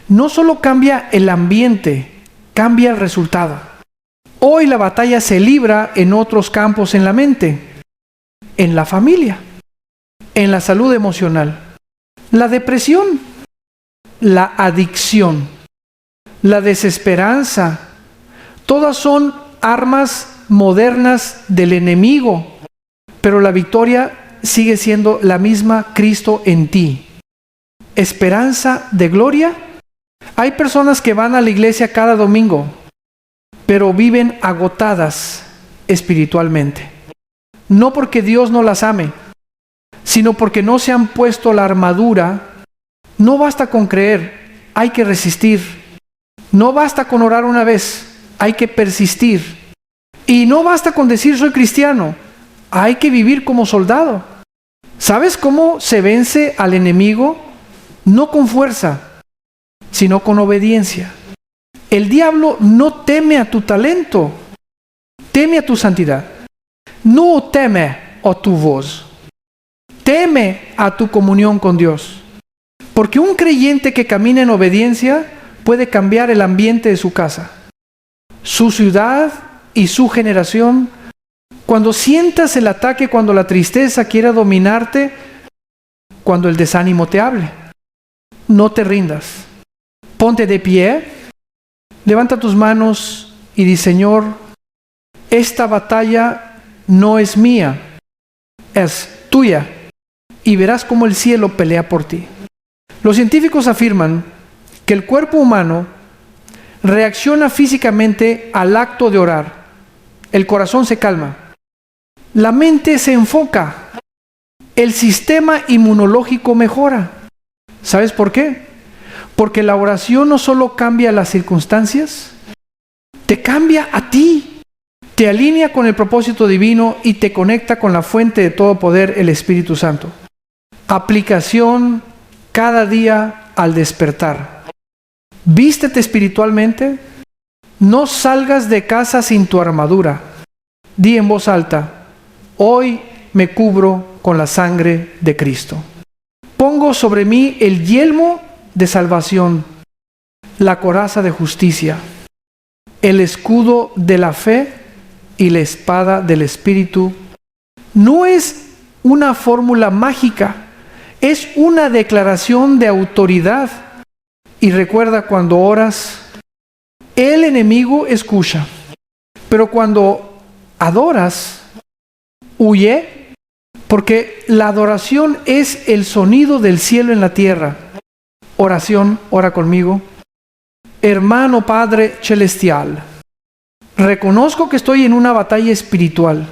No solo cambia el ambiente, cambia el resultado. Hoy la batalla se libra en otros campos en la mente, en la familia, en la salud emocional. La depresión, la adicción, la desesperanza, todas son armas modernas del enemigo, pero la victoria sigue siendo la misma: Cristo en ti. Esperanza de gloria. Hay personas que van a la iglesia cada domingo, pero viven agotadas espiritualmente. No porque Dios no las ame, sino porque no se han puesto la armadura. No basta con creer, hay que resistir. No basta con orar una vez, hay que persistir. Y no basta con decir soy cristiano, hay que vivir como soldado. ¿Sabes cómo se vence al enemigo? No con fuerza, sino con obediencia. El diablo no teme a tu talento, teme a tu santidad. No teme a tu voz, teme a tu comunión con Dios. Porque un creyente que camina en obediencia puede cambiar el ambiente de su casa, su ciudad y su generación. Cuando sientas el ataque, cuando la tristeza quiera dominarte, cuando el desánimo te hable, no te rindas. Ponte de pie, levanta tus manos y di: Señor, esta batalla no es mía, es tuya, y verás cómo el cielo pelea por ti. Los científicos afirman que el cuerpo humano reacciona físicamente al acto de orar. El corazón se calma, la mente se enfoca, el sistema inmunológico mejora. ¿Sabes por qué? Porque la oración no solo cambia las circunstancias, te cambia a ti, te alinea con el propósito divino y te conecta con la fuente de todo poder, el Espíritu Santo. Aplicación cada día al despertar. Vístete espiritualmente, no salgas de casa sin tu armadura. Di en voz alta: hoy me cubro con la sangre de Cristo. Pongo sobre mí el yelmo de salvación, la coraza de justicia, el escudo de la fe y la espada del Espíritu. No es una fórmula mágica, es una declaración de autoridad. Y recuerda, cuando oras, el enemigo escucha, pero cuando adoras, huye, porque la adoración es el sonido del cielo en la tierra. Oración, ora conmigo. Hermano Padre Celestial, reconozco que estoy en una batalla espiritual.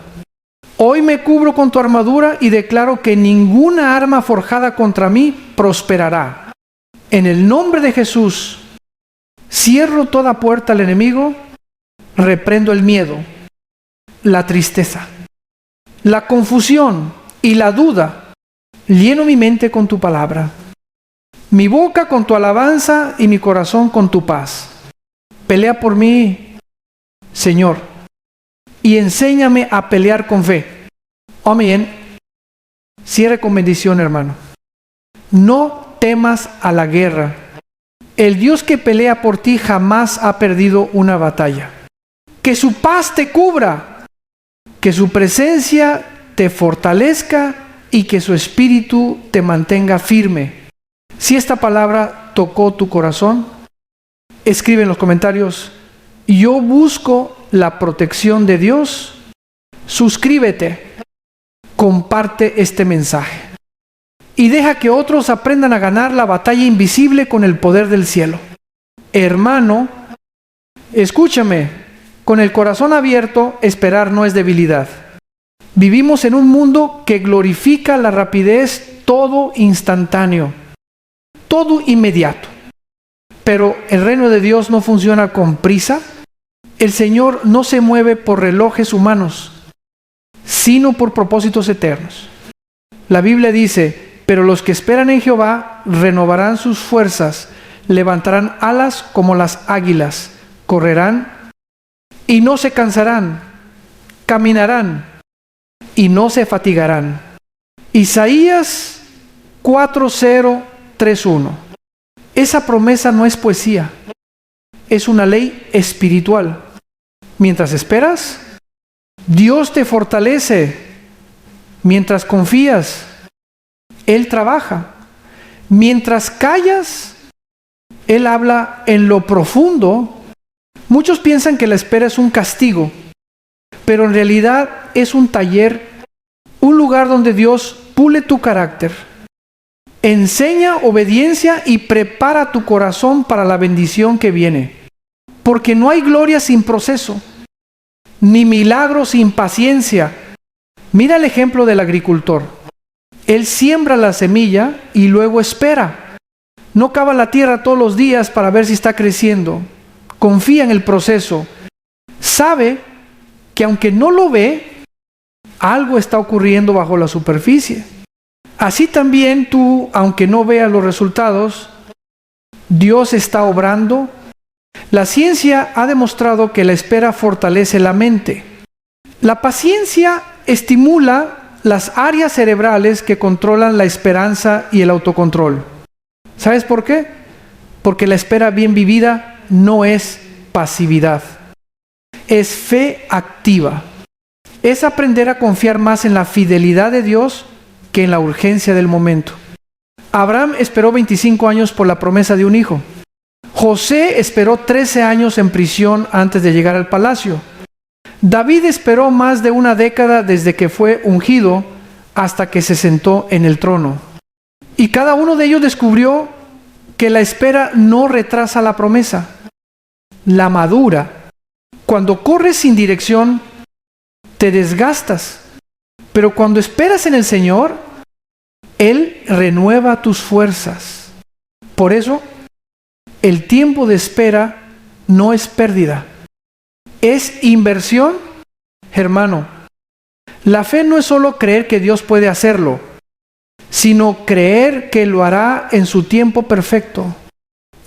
Hoy me cubro con tu armadura y declaro que ninguna arma forjada contra mí prosperará. En el nombre de Jesús, cierro toda puerta al enemigo, reprendo el miedo, la tristeza, la confusión y la duda. Lleno mi mente con tu palabra, mi boca con tu alabanza y mi corazón con tu paz. Pelea por mí, Señor, y enséñame a pelear con fe. Amén. Cierre con bendición, hermano. No temas a la guerra. El Dios que pelea por ti jamás ha perdido una batalla. Que su paz te cubra, que su presencia te fortalezca y que su espíritu te mantenga firme. Si esta palabra tocó tu corazón, escribe en los comentarios: yo busco la protección de Dios. Suscríbete, comparte este mensaje y deja que otros aprendan a ganar la batalla invisible con el poder del cielo. Hermano, escúchame, con el corazón abierto, esperar no es debilidad. Vivimos en un mundo que glorifica la rapidez, todo instantáneo, todo inmediato. Pero el reino de Dios no funciona con prisa. El Señor no se mueve por relojes humanos, sino por propósitos eternos. La Biblia dice: pero los que esperan en Jehová renovarán sus fuerzas, levantarán alas como las águilas, correrán y no se cansarán, caminarán y no se fatigarán. Isaías 4:0-3:1. Esa promesa no es poesía, es una ley espiritual. Mientras esperas, Dios te fortalece. Mientras confías, Él trabaja. Mientras callas, Él habla en lo profundo. Muchos piensan que la espera es un castigo, pero en realidad es un taller, un lugar donde Dios pule tu carácter, enseña obediencia y prepara tu corazón para la bendición que viene. Porque no hay gloria sin proceso, ni milagro sin paciencia. Mira el ejemplo del agricultor. Él siembra la semilla y luego espera. No cava la tierra todos los días para ver si está creciendo. Confía en el proceso. Sabe que aunque no lo ve, algo está ocurriendo bajo la superficie. Así también tú, aunque no veas los resultados, Dios está obrando. La ciencia ha demostrado que la espera fortalece la mente. La paciencia estimula las áreas cerebrales que controlan la esperanza y el autocontrol. ¿Sabes por qué? Porque la espera bien vivida no es pasividad, es fe activa. Es aprender a confiar más en la fidelidad de Dios que en la urgencia del momento. Abraham esperó 25 años por la promesa de un hijo. José esperó 13 años en prisión antes de llegar al palacio. David esperó más de una década desde que fue ungido hasta que se sentó en el trono. Y cada uno de ellos descubrió que la espera no retrasa la promesa, la madura. Cuando corres sin dirección, te desgastas, pero cuando esperas en el Señor, Él renueva tus fuerzas. Por eso, el tiempo de espera no es pérdida, es inversión. Hermano, la fe no es solo creer que Dios puede hacerlo, sino creer que lo hará en su tiempo perfecto.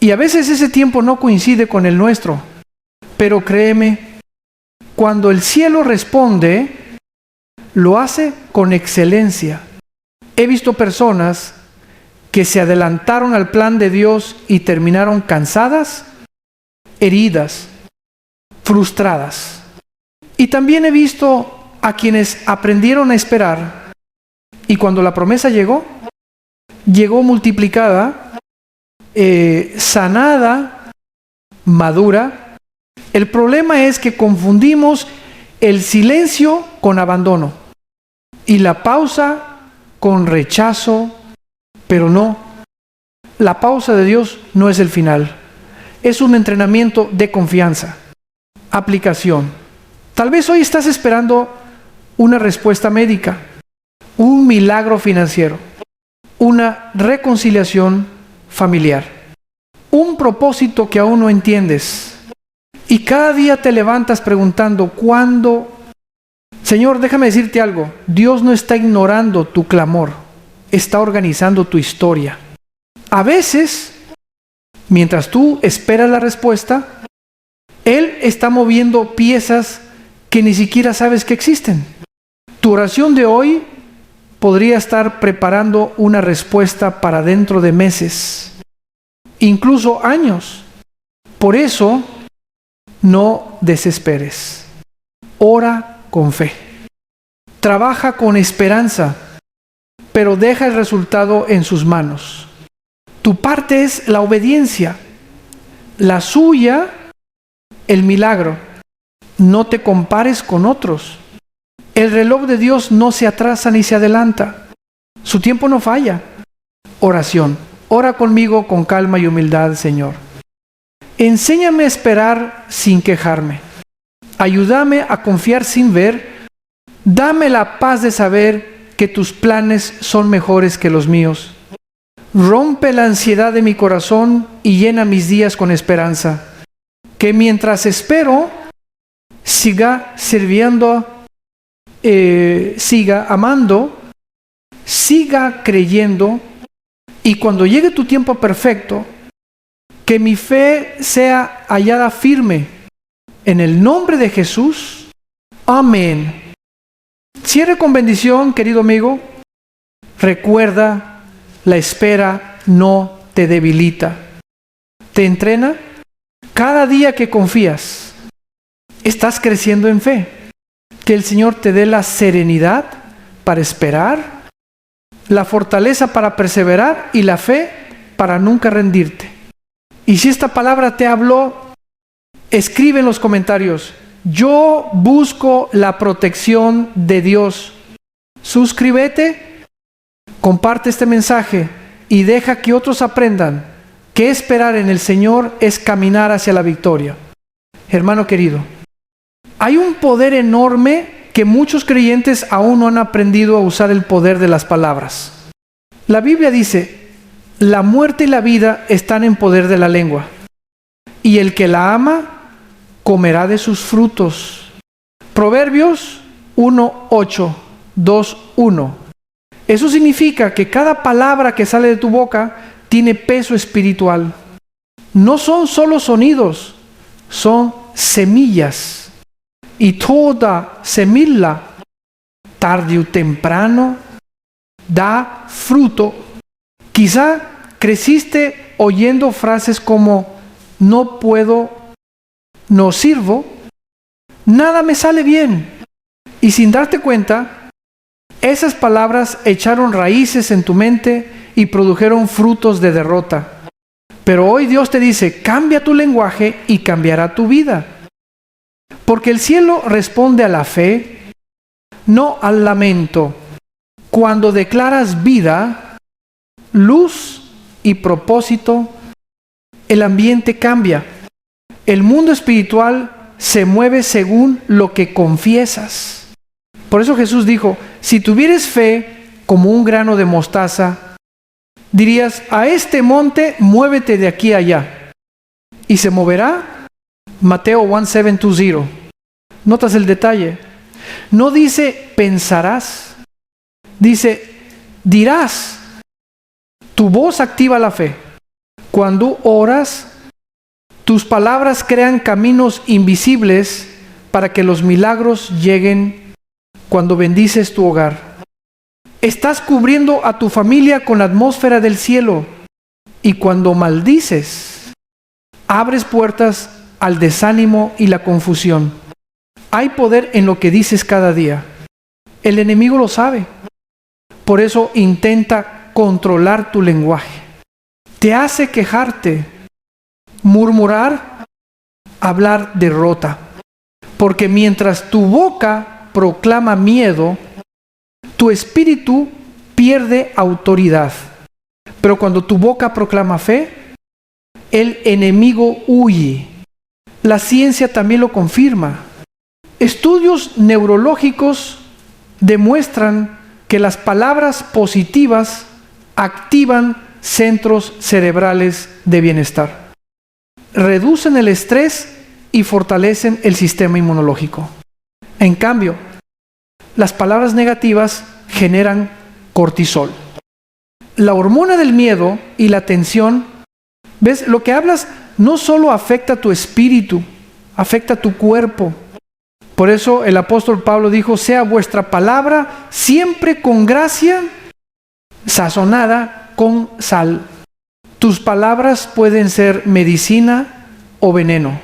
Y a veces ese tiempo no coincide con el nuestro, pero créeme, cuando el cielo responde, lo hace con excelencia. He visto personas que se adelantaron al plan de Dios y terminaron cansadas, heridas, frustradas. Y también he visto a quienes aprendieron a esperar y cuando la promesa llegó multiplicada, sanada, madura. El problema es que confundimos el silencio con abandono y la pausa con rechazo, pero no. La pausa de Dios no es el final. Es un entrenamiento de confianza, aplicación. Tal vez hoy estás esperando una respuesta médica, un milagro financiero, una reconciliación familiar, un propósito que aún no entiendes. Y cada día te levantas preguntando, ¿cuándo? Señor, déjame decirte algo. Dios no está ignorando tu clamor, está organizando tu historia. A veces, mientras tú esperas la respuesta, Él está moviendo piezas que ni siquiera sabes que existen. Tu oración de hoy podría estar preparando una respuesta para dentro de meses, incluso años. Por eso, no desesperes. Ora con fe. Trabaja con esperanza, pero deja el resultado en sus manos. Tu parte es la obediencia, la suya, el milagro. No te compares con otros. El reloj de Dios no se atrasa ni se adelanta. Su tiempo no falla. Oración. Ora conmigo con calma y humildad, Señor. Enséñame a esperar sin quejarme. Ayúdame a confiar sin ver. Dame la paz de saber que tus planes son mejores que los míos. Rompe la ansiedad de mi corazón y llena mis días con esperanza. Que mientras espero, siga sirviendo, siga amando, siga creyendo, y cuando llegue tu tiempo perfecto, que mi fe sea hallada firme. En el nombre de Jesús. Amén. Cierre con bendición, querido amigo. Recuerda, la espera no te debilita. Te entrena. Cada día que confías, estás creciendo en fe. Que el Señor te dé la serenidad para esperar la fortaleza para perseverar y la fe para nunca rendirte. Y si esta palabra te habló, escribe en los comentarios: yo busco la protección de Dios. Suscríbete, comparte este mensaje y deja que otros aprendan que esperar en el Señor es caminar hacia la victoria. Hermano querido, hay un poder enorme que muchos creyentes aún no han aprendido a usar, el poder de las palabras. La Biblia dice: la muerte y la vida están en poder de la lengua, y el que la ama comerá de sus frutos. Proverbios 1:8, 2:1. Eso significa que cada palabra que sale de tu boca tiene peso espiritual. No son solo sonidos, son semillas. Y toda semilla, tarde o temprano, da fruto. Quizá creciste oyendo frases como: no puedo, no sirvo, nada me sale bien. Y sin darte cuenta, esas palabras echaron raíces en tu mente y produjeron frutos de derrota. Pero hoy Dios te dice: cambia tu lenguaje y cambiará tu vida. Porque el cielo responde a la fe, no al lamento. Cuando declaras vida, luz y propósito, el ambiente cambia. El mundo espiritual se mueve según lo que confiesas. Por eso Jesús dijo: si tuvieres fe como un grano de mostaza, dirías a este monte: muévete de aquí a allá, y se moverá. Mateo 17:20. ¿Notas el detalle? No dice pensarás, dice dirás. Tu voz activa la fe. Cuando oras, tus palabras crean caminos invisibles para que los milagros lleguen. Cuando bendices tu hogar, estás cubriendo a tu familia con la atmósfera del cielo. Y cuando maldices, abres puertas al desánimo y la confusión. Hay poder en lo que dices cada día. El enemigo lo sabe. Por eso intenta controlar tu lenguaje. Te hace quejarte, murmurar, hablar derrota. Porque mientras tu boca proclama miedo, tu espíritu pierde autoridad. Pero cuando tu boca proclama fe, el enemigo huye. La ciencia también lo confirma. Estudios neurológicos demuestran que las palabras positivas activan centros cerebrales de bienestar, reducen el estrés y fortalecen el sistema inmunológico. En cambio, las palabras negativas generan cortisol, la hormona del miedo y la tensión. ¿Ves? Lo que hablas no solo afecta tu espíritu, afecta tu cuerpo. Por eso el apóstol Pablo dijo: sea vuestra palabra siempre con gracia, sazonada con sal. Tus palabras pueden ser medicina o veneno,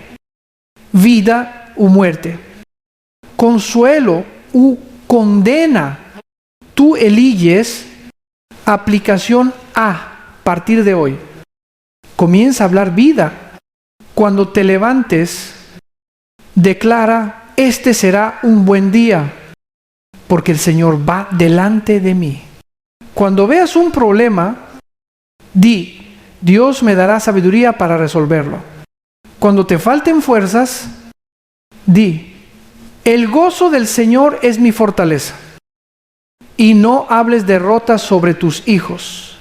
vida o muerte, consuelo u condena. Tú eliges. Aplicación A partir de hoy. Comienza a hablar vida. Cuando te levantes, declara: este será un buen día, porque el Señor va delante de mí. Cuando veas un problema, di: Dios me dará sabiduría para resolverlo. Cuando te falten fuerzas, di: el gozo del Señor es mi fortaleza. Y no hables derrotas sobre tus hijos,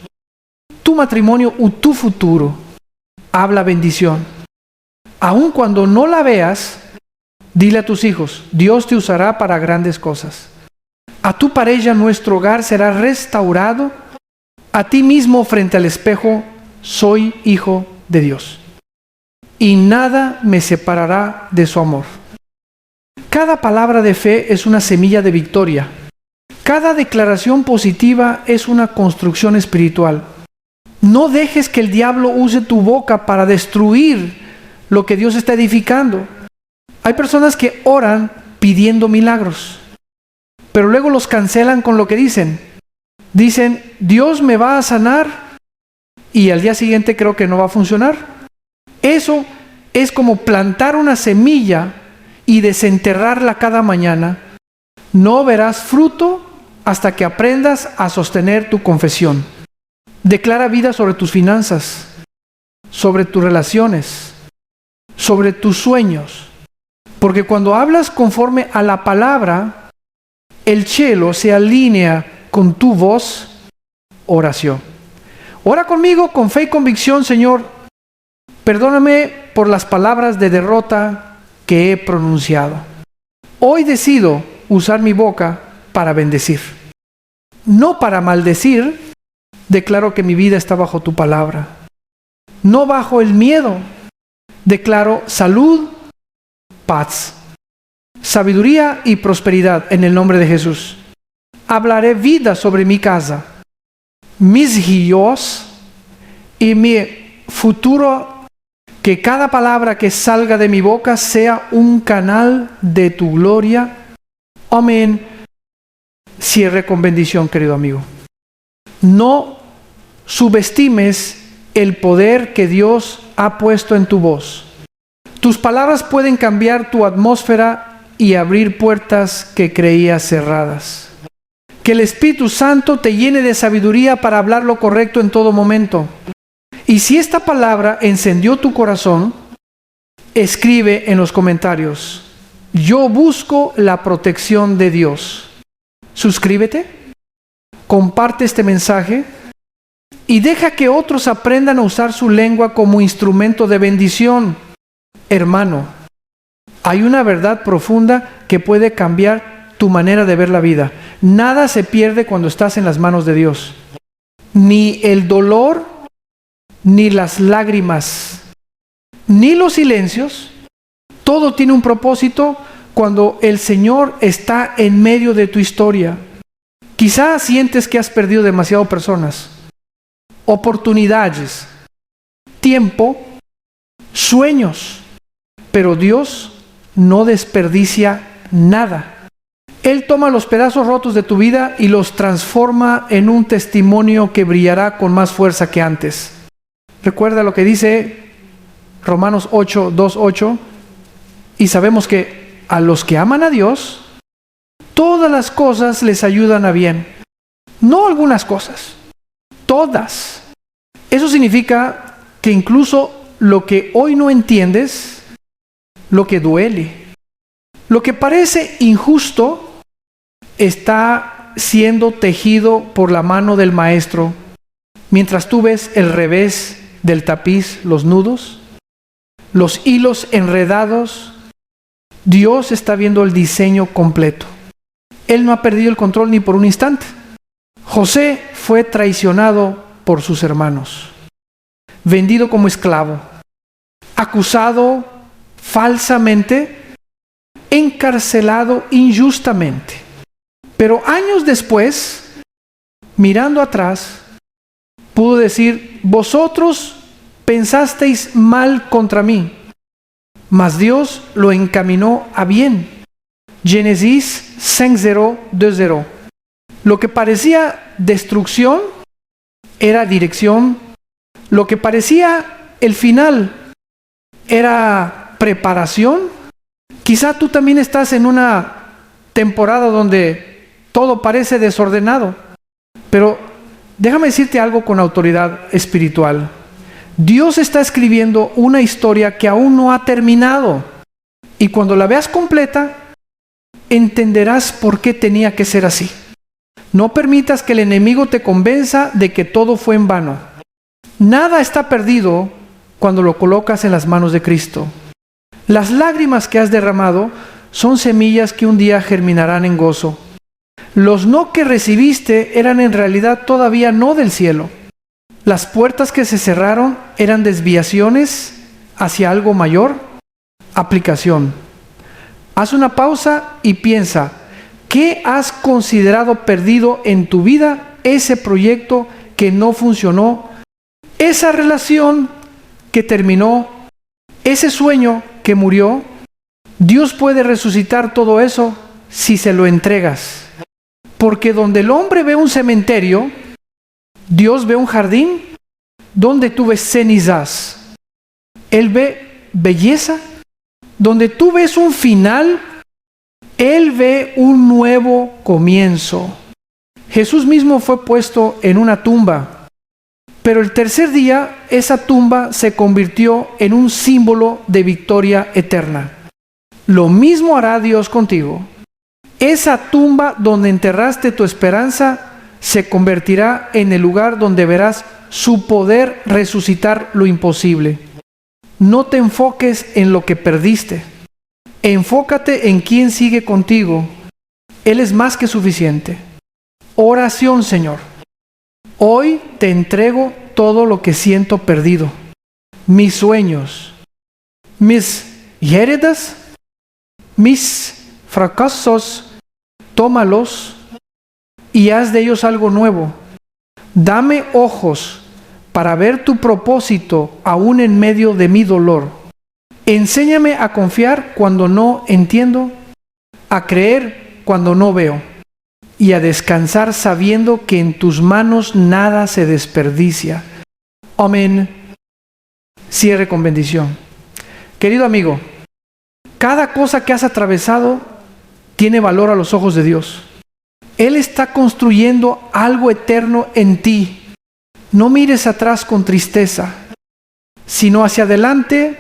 tu matrimonio o tu futuro. Habla bendición. Aun cuando no la veas, dile a tus hijos: Dios te usará para grandes cosas. A tu pareja nuestro hogar será restaurado. A ti mismo frente al espejo: soy hijo de Dios, y nada me separará de su amor. Cada palabra de fe es una semilla de victoria. Cada declaración positiva es una construcción espiritual. No dejes que el diablo use tu boca para destruir lo que Dios está edificando. Hay personas que oran pidiendo milagros, pero luego los cancelan con lo que dicen. Dicen: Dios me va a sanar y al día siguiente creo que no va a funcionar. Eso es como plantar una semilla y desenterrarla cada mañana. No verás fruto hasta que aprendas a sostener tu confesión. Declara vida sobre tus finanzas, sobre tus relaciones, sobre tus sueños. Porque cuando hablas conforme a la palabra, el cielo se alinea con tu voz, oración. Ora conmigo con fe y convicción: Señor, perdóname por las palabras de derrota que he pronunciado. Hoy decido usar mi boca para bendecir, no para maldecir. Declaro que mi vida está bajo tu palabra, no bajo el miedo. Declaro salud, paz, sabiduría y prosperidad en el nombre de Jesús. Hablaré vida sobre mi casa, mis hijos y mi futuro. Que cada palabra que salga de mi boca sea un canal de tu gloria. Amén. Cierre con bendición, querido amigo. No subestimes el poder que Dios ha puesto en tu voz. Tus palabras pueden cambiar tu atmósfera y abrir puertas que creías cerradas. Que el Espíritu Santo te llene de sabiduría para hablar lo correcto en todo momento. Y si esta palabra encendió tu corazón, escribe en los comentarios: yo busco la protección de Dios. Suscríbete, comparte este mensaje y deja que otros aprendan a usar su lengua como instrumento de bendición. Hermano, hay una verdad profunda que puede cambiar tu manera de ver la vida. Nada se pierde cuando estás en las manos de Dios. Ni el dolor, ni las lágrimas, ni los silencios. Todo tiene un propósito cuando el Señor está en medio de tu historia. Quizá sientes que has perdido demasiado personas, oportunidades, tiempo, sueños, pero Dios no desperdicia nada. Él toma los pedazos rotos de tu vida y los transforma en un testimonio que brillará con más fuerza que antes. Recuerda lo que dice Romanos 8:2-8, y sabemos que a los que aman a Dios, todas las cosas les ayudan a bien. No algunas cosas, todas. Eso significa que incluso lo que hoy no entiendes, lo que duele, lo que parece injusto, está siendo tejido por la mano del Maestro. Mientras tú ves el revés del tapiz, los nudos, los hilos enredados, Dios está viendo el diseño completo. Él no ha perdido el control ni por un instante. José fue traicionado por sus hermanos, vendido como esclavo, acusado falsamente, encarcelado injustamente. Pero años después, mirando atrás, pudo decir: vosotros pensasteis mal contra mí, mas Dios lo encaminó a bien. Génesis 5:0-2:0. Lo que parecía destrucción era dirección. Lo que parecía el final era preparación. Quizá tú también estás en una temporada donde todo parece desordenado, pero déjame decirte algo con autoridad espiritual. Dios está escribiendo una historia que aún no ha terminado, y cuando la veas completa, entenderás por qué tenía que ser así. No permitas que el enemigo te convenza de que todo fue en vano. Nada está perdido cuando lo colocas en las manos de Cristo. Las lágrimas que has derramado son semillas que un día germinarán en gozo. Los no que recibiste eran en realidad todavía no del cielo. Las puertas que se cerraron eran desviaciones hacia algo mayor. Aplicación. Haz una pausa y piensa: ¿qué has considerado perdido en tu vida? Ese proyecto que no funcionó, esa relación que terminó, ese sueño que murió. Dios puede resucitar todo eso si se lo entregas. Porque donde el hombre ve un cementerio, Dios ve un jardín donde tú ves cenizas. Él ve belleza. Donde tú ves un final, Él ve un nuevo comienzo. Jesús mismo fue puesto en una tumba, pero el tercer día esa tumba se convirtió en un símbolo de victoria eterna. Lo mismo hará Dios contigo. Esa tumba donde enterraste tu esperanza se convertirá en el lugar donde verás su poder resucitar lo imposible. No te enfoques en lo que perdiste. Enfócate en quién sigue contigo. Él es más que suficiente. Oración, Señor. Hoy te entrego todo lo que siento perdido. Mis sueños, mis heridas, mis fracasos, tómalos y haz de ellos algo nuevo. Dame ojos para ver tu propósito aún en medio de mi dolor. Enséñame a confiar cuando no entiendo, a creer cuando no veo y a descansar sabiendo que en tus manos nada se desperdicia. Amén. Cierre con bendición. Querido amigo, cada cosa que has atravesado tiene valor a los ojos de Dios. Él está construyendo algo eterno en ti. No mires atrás con tristeza, sino hacia adelante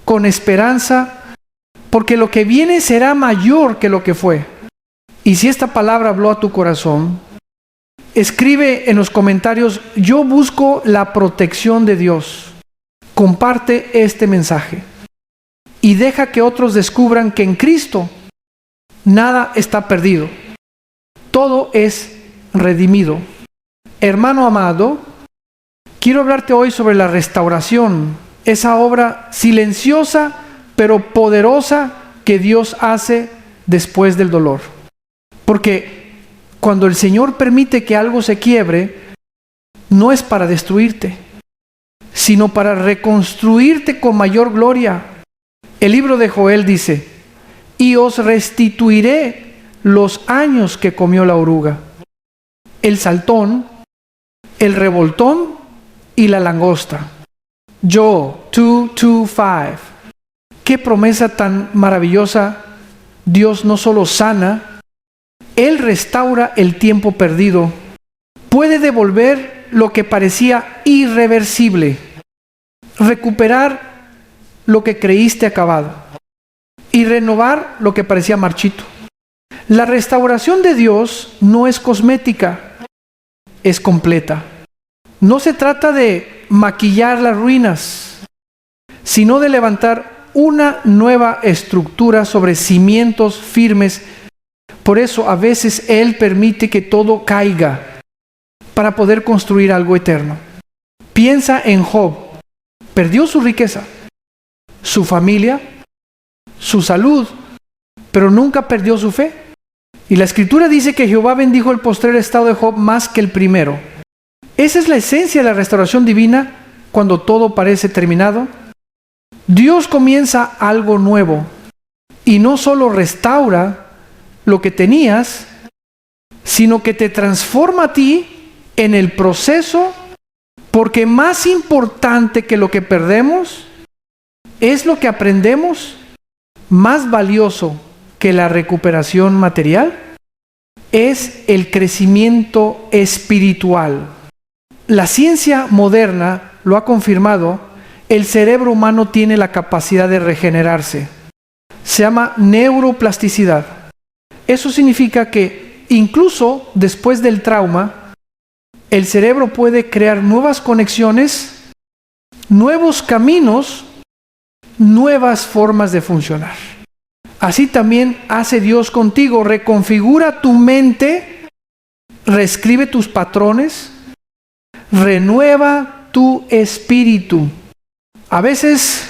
con esperanza, porque lo que viene será mayor que lo que fue. Y si esta palabra habló a tu corazón, escribe en los comentarios: yo busco la protección de Dios. Comparte este mensaje y deja que otros descubran que en Cristo nada está perdido. Todo es redimido. Hermano amado, quiero hablarte hoy sobre la restauración, esa obra silenciosa pero poderosa que Dios hace después del dolor. Porque cuando el Señor permite que algo se quiebre, no es para destruirte, sino para reconstruirte con mayor gloria. El libro de Joel dice: y os restituiré los años que comió la oruga, el saltón, el revoltón y la langosta. Joel 2:5. Qué promesa tan maravillosa. Dios no solo sana, Él restaura el tiempo perdido. Puede devolver lo que parecía irreversible, recuperar lo que creíste acabado y renovar lo que parecía marchito. La restauración de Dios no es cosmética, es completa. No se trata de maquillar las ruinas, sino de levantar una nueva estructura sobre cimientos firmes. Por eso a veces Él permite que todo caiga para poder construir algo eterno. Piensa en Job. Perdió su riqueza, su familia, su salud, pero nunca perdió su fe. Y la Escritura dice que Jehová bendijo el postrer estado de Job más que el primero. Esa es la esencia de la restauración divina. Cuando todo parece terminado, Dios comienza algo nuevo y no solo restaura lo que tenías, sino que te transforma a ti en el proceso, porque más importante que lo que perdemos es lo que aprendemos. Más valioso que la recuperación material es el crecimiento espiritual. La ciencia moderna lo ha confirmado. El cerebro humano tiene la capacidad de regenerarse. Se llama neuroplasticidad. Eso significa que incluso después del trauma, el cerebro puede crear nuevas conexiones, nuevos caminos, nuevas formas de funcionar. Así también hace Dios contigo. Reconfigura tu mente, reescribe tus patrones, renueva tu espíritu. A veces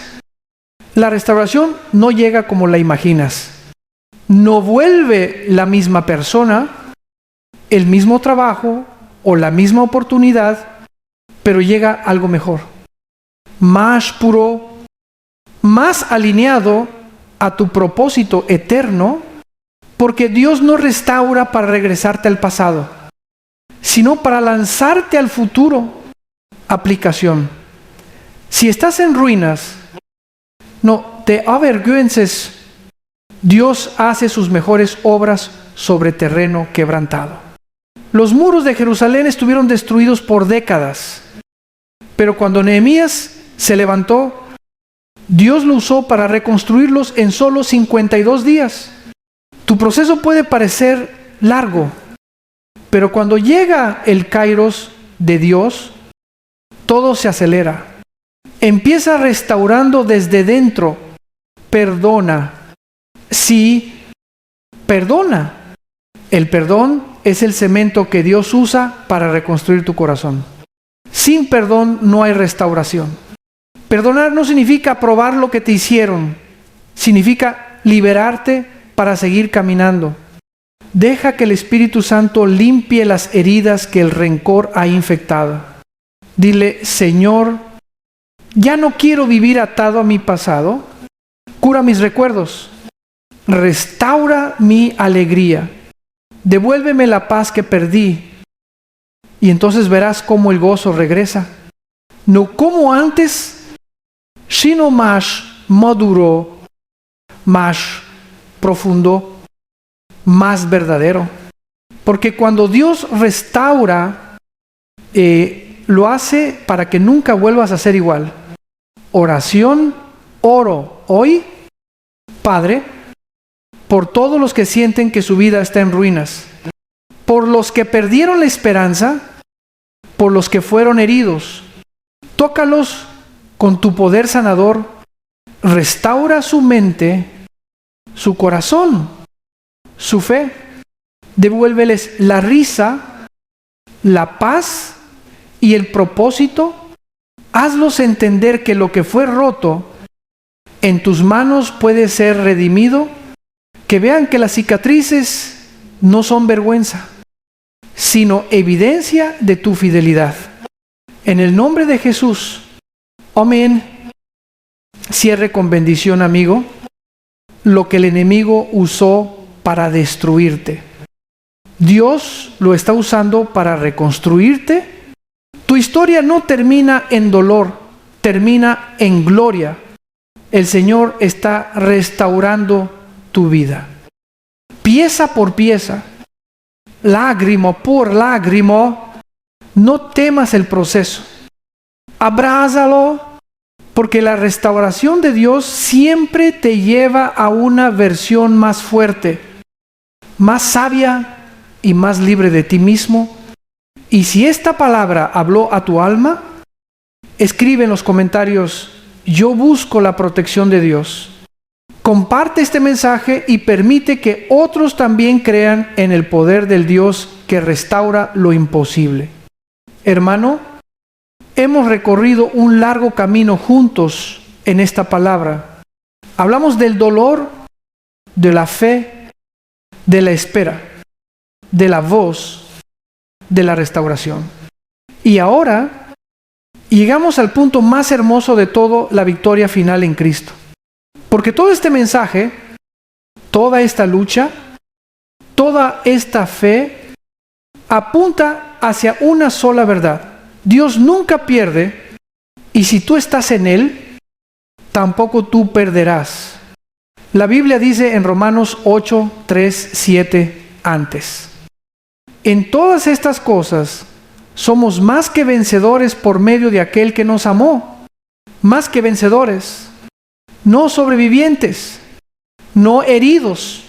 la restauración no llega como la imaginas. No vuelve la misma persona, el mismo trabajo o la misma oportunidad, pero llega algo mejor, más puro, más alineado a tu propósito eterno, porque Dios no restaura para regresarte al pasado, sino para lanzarte al futuro. Aplicación. Si estás en ruinas, no te avergüences. Dios hace sus mejores obras sobre terreno quebrantado. Los muros de Jerusalén estuvieron destruidos por décadas, pero cuando Nehemías se levantó, Dios lo usó para reconstruirlos en solo 52 días. Tu proceso puede parecer largo, pero cuando llega el kairos de Dios, todo se acelera. Empieza restaurando desde dentro. Perdona. Sí, perdona. El perdón es el cemento que Dios usa para reconstruir tu corazón. Sin perdón no hay restauración. Perdonar no significa aprobar lo que te hicieron. Significa liberarte para seguir caminando. Deja que el Espíritu Santo limpie las heridas que el rencor ha infectado. Dile, Señor, ya no quiero vivir atado a mi pasado. Cura mis recuerdos. Restaura mi alegría. Devuélveme la paz que perdí. Y entonces verás cómo el gozo regresa. No como antes, sino más maduro, más profundo, más verdadero. Porque cuando Dios restaura, lo hace para que nunca vuelvas a ser igual. Oración, oro hoy, Padre, por todos los que sienten que su vida está en ruinas, por los que perdieron la esperanza, por los que fueron heridos. Tócalos con tu poder sanador, restaura su mente, su corazón, su fe. Devuélveles la risa, la paz y el propósito. Hazlos entender que lo que fue roto en tus manos puede ser redimido. Que vean que las cicatrices no son vergüenza, sino evidencia de tu fidelidad. En el nombre de Jesús. Amén. Cierre con bendición, amigo. Lo que el enemigo usó para destruirte, Dios lo está usando para reconstruirte. Tu historia no termina en dolor, termina en gloria. El Señor está restaurando tu vida. Pieza por pieza, lágrima por lágrima, no temas el proceso. Abrázalo, porque la restauración de Dios siempre te lleva a una versión más fuerte, más sabia y más libre de ti mismo. Y si esta palabra habló a tu alma, escribe en los comentarios: yo busco la protección de Dios. Comparte este mensaje y permite que otros también crean en el poder del Dios que restaura lo imposible. Hermano, hemos recorrido un largo camino juntos en esta palabra. Hablamos del dolor, de la fe, de la espera, de la voz, de la restauración. Y ahora llegamos al punto más hermoso de todo, la victoria final en Cristo. Porque todo este mensaje, toda esta lucha, toda esta fe, apunta hacia una sola verdad. Dios nunca pierde, y si tú estás en Él, tampoco tú perderás. La Biblia dice en Romanos 8, 3, 7 antes: en todas estas cosas somos más que vencedores por medio de aquel que nos amó. Más que vencedores. No sobrevivientes, no heridos,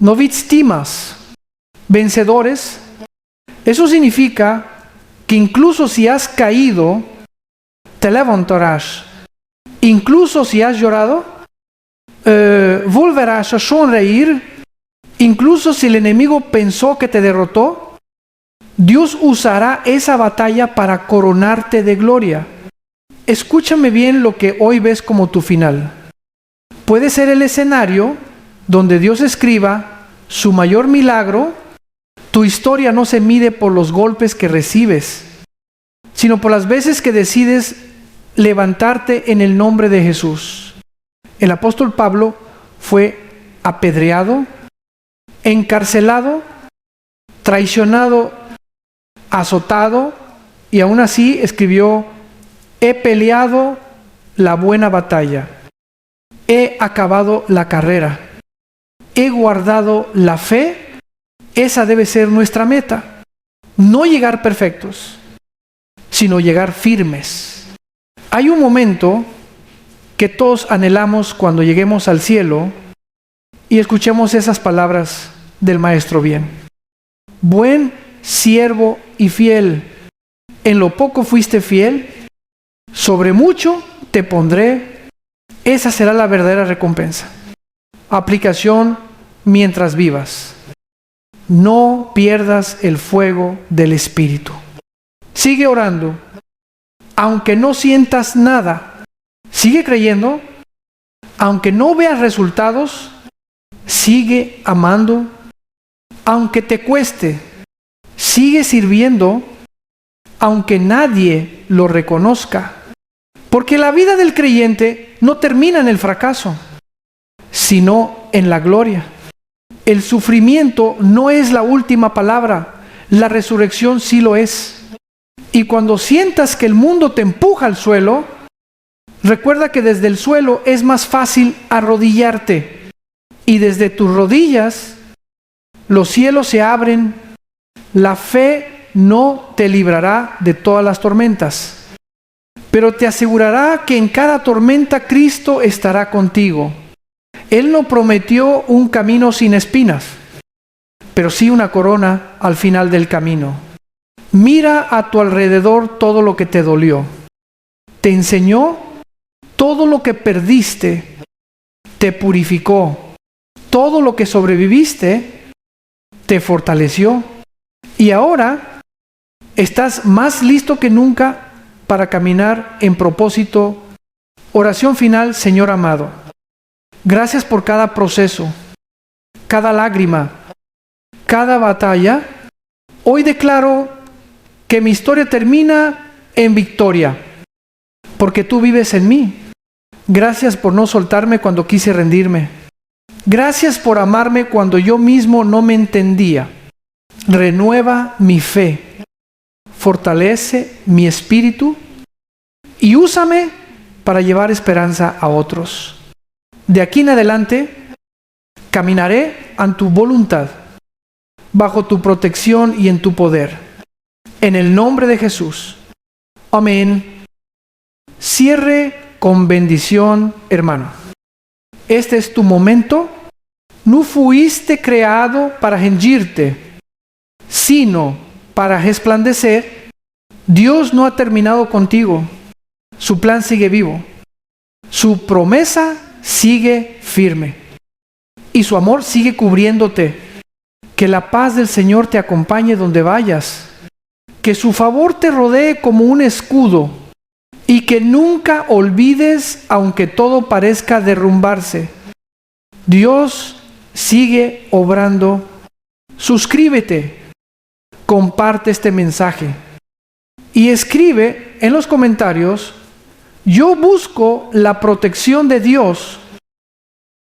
no víctimas, vencedores. Eso significa que incluso si has caído, te levantarás. Incluso si has llorado, volverás a sonreír. Incluso si el enemigo pensó que te derrotó, Dios usará esa batalla para coronarte de gloria. Escúchame bien lo que hoy ves como tu final. Puede ser el escenario donde Dios escriba su mayor milagro. Tu historia no se mide por los golpes que recibes, sino por las veces que decides levantarte en el nombre de Jesús. El apóstol Pablo fue apedreado, encarcelado, traicionado azotado, y aún así escribió: he peleado la buena batalla, he acabado la carrera, he guardado la fe. Esa debe ser nuestra meta. No llegar perfectos, sino llegar firmes. Hay un momento que todos anhelamos cuando lleguemos al cielo y escuchemos esas palabras del Maestro bien. Buen siervo y fiel, en lo poco fuiste fiel, sobre mucho te pondré. Esa será la verdadera recompensa. Aplicación mientras vivas. No pierdas el fuego del Espíritu. Sigue orando. Aunque no sientas nada, sigue creyendo. Aunque no veas resultados, sigue amando. Aunque te cueste, sigue sirviendo, aunque nadie lo reconozca. Porque la vida del creyente no termina en el fracaso, sino en la gloria. El sufrimiento no es la última palabra, la resurrección sí lo es. Y cuando sientas que el mundo te empuja al suelo, recuerda que desde el suelo es más fácil arrodillarte. Y desde tus rodillas, los cielos se abren. La fe no te librará de todas las tormentas, pero te asegurará que en cada tormenta Cristo estará contigo. Él no prometió un camino sin espinas, pero sí una corona al final del camino. Mira a tu alrededor todo lo que te dolió. Te enseñó todo lo que perdiste. Te purificó. Todo lo que sobreviviste te fortaleció. Y ahora estás más listo que nunca para caminar en propósito. Oración final. Señor amado, gracias por cada proceso, cada lágrima, cada batalla. Hoy declaro que mi historia termina en victoria, porque tú vives en mí. Gracias por no soltarme cuando quise rendirme. Gracias por amarme cuando yo mismo no me entendía. Renueva mi fe, fortalece mi espíritu y úsame para llevar esperanza a otros. De aquí en adelante, caminaré en tu voluntad, bajo tu protección y en tu poder. En el nombre de Jesús. Amén. Cierre con bendición, hermano. Este es tu momento. No fuiste creado para hengirte, sino para resplandecer. Dios no ha terminado contigo. Su plan sigue vivo. Su promesa sigue firme. Y su amor sigue cubriéndote. Que la paz del Señor te acompañe donde vayas. Que su favor te rodee como un escudo. Y que nunca olvides, aunque todo parezca derrumbarse, Dios sigue obrando. Suscríbete. Comparte este mensaje. Y escribe en los comentarios: yo busco la protección de Dios